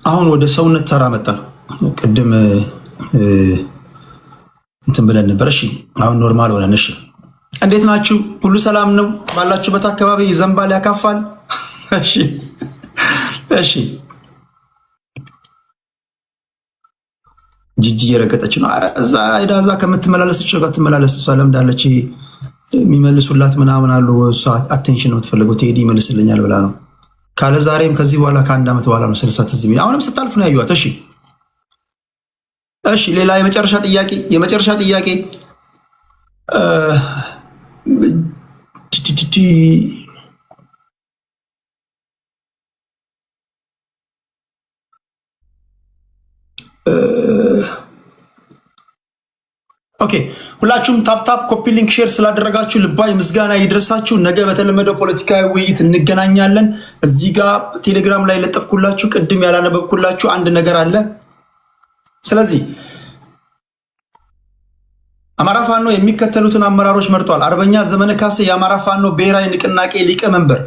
Speaker 2: አሁን ወደ ሰውነት ተራ መጣን። ቅድም እንትን ብለን ነበር። እሺ አሁን ኖርማል ሆነን። እሺ እንዴት ናችሁ? ሁሉ ሰላም ነው? ባላችሁበት አካባቢ ይዘንባል፣ ያካፋል? እሺ ጂጂ እየረገጠች ነው። እዛ ሄዳ እዛ ከምትመላለሰችው ጋር ትመላለስ። እሷ ለምዳለች። የሚመልሱላት ምናምን አሉ። እሷ አቴንሽን ነው የምትፈልገው። ቴዲ ይመልስልኛል ብላ ነው። ካለ ዛሬም ከዚህ በኋላ ከ1 ዓመት በኋላ ነው ስለሷ ትዝ የሚል። አሁንም ስታልፍ ነው ያዩዋት። እሺ ሌላ የመጨረሻ ጥያቄ ኦኬ ሁላችሁም ታፕታፕ ኮፒ ሊንክ ሼር ስላደረጋችሁ ልባይ ምስጋና ይድረሳችሁ። ነገ በተለመደው ፖለቲካዊ ውይይት እንገናኛለን። እዚህ ጋር ቴሌግራም ላይ ለጥፍኩላችሁ ቅድም ያላነበብኩላችሁ አንድ ነገር አለ። ስለዚህ አማራ ፋኖ የሚከተሉትን አመራሮች መርጧል። አርበኛ ዘመነ ካሴ የአማራ ፋኖ ብሔራዊ ንቅናቄ ሊቀመንበር፣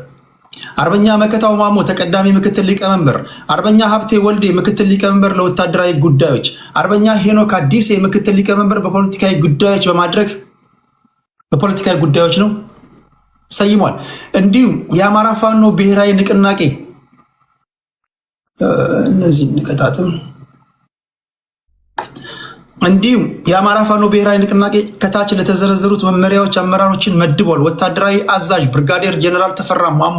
Speaker 2: አርበኛ መከታው ማሞ ተቀዳሚ ምክትል ሊቀመንበር፣ አርበኛ ሀብቴ ወልዴ ምክትል ሊቀመንበር ለወታደራዊ ጉዳዮች፣ አርበኛ ሄኖክ አዲስ ምክትል ሊቀመንበር በፖለቲካዊ ጉዳዮች በማድረግ በፖለቲካዊ ጉዳዮች ነው ሰይሟል። እንዲሁም የአማራ ፋኖ ብሔራዊ ንቅናቄ እነዚህ ንቀጣጥም እንዲሁም የአማራ ፋኖ ብሔራዊ ንቅናቄ ከታች ለተዘረዘሩት መመሪያዎች አመራሮችን መድቧል። ወታደራዊ አዛዥ ብርጋዴር ጀነራል ተፈራ ማሞ፣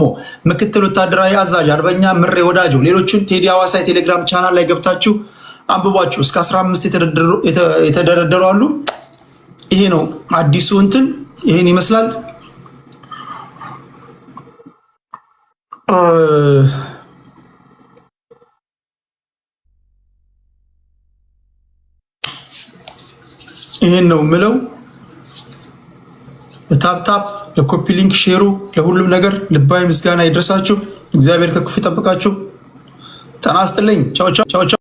Speaker 2: ምክትል ወታደራዊ አዛዥ አርበኛ ምሬ ወዳጆ። ሌሎችን ቴዲ ሐዋሳ የቴሌግራም ቻናል ላይ ገብታችሁ አንብቧችሁ። እስከ 15 የተደረደሩ አሉ። ይሄ ነው አዲሱ እንትን ይሄን ይመስላል። ይሄን ነው ምለው። ለታፕታፕ ለኮፒ ሊንክ ሼሩ ለሁሉም ነገር ልባዊ ምስጋና ይድረሳችሁ። እግዚአብሔር ከክፉ ይጠብቃችሁ። ጤና ይስጥልኝ። ቻው ቻው ቻው።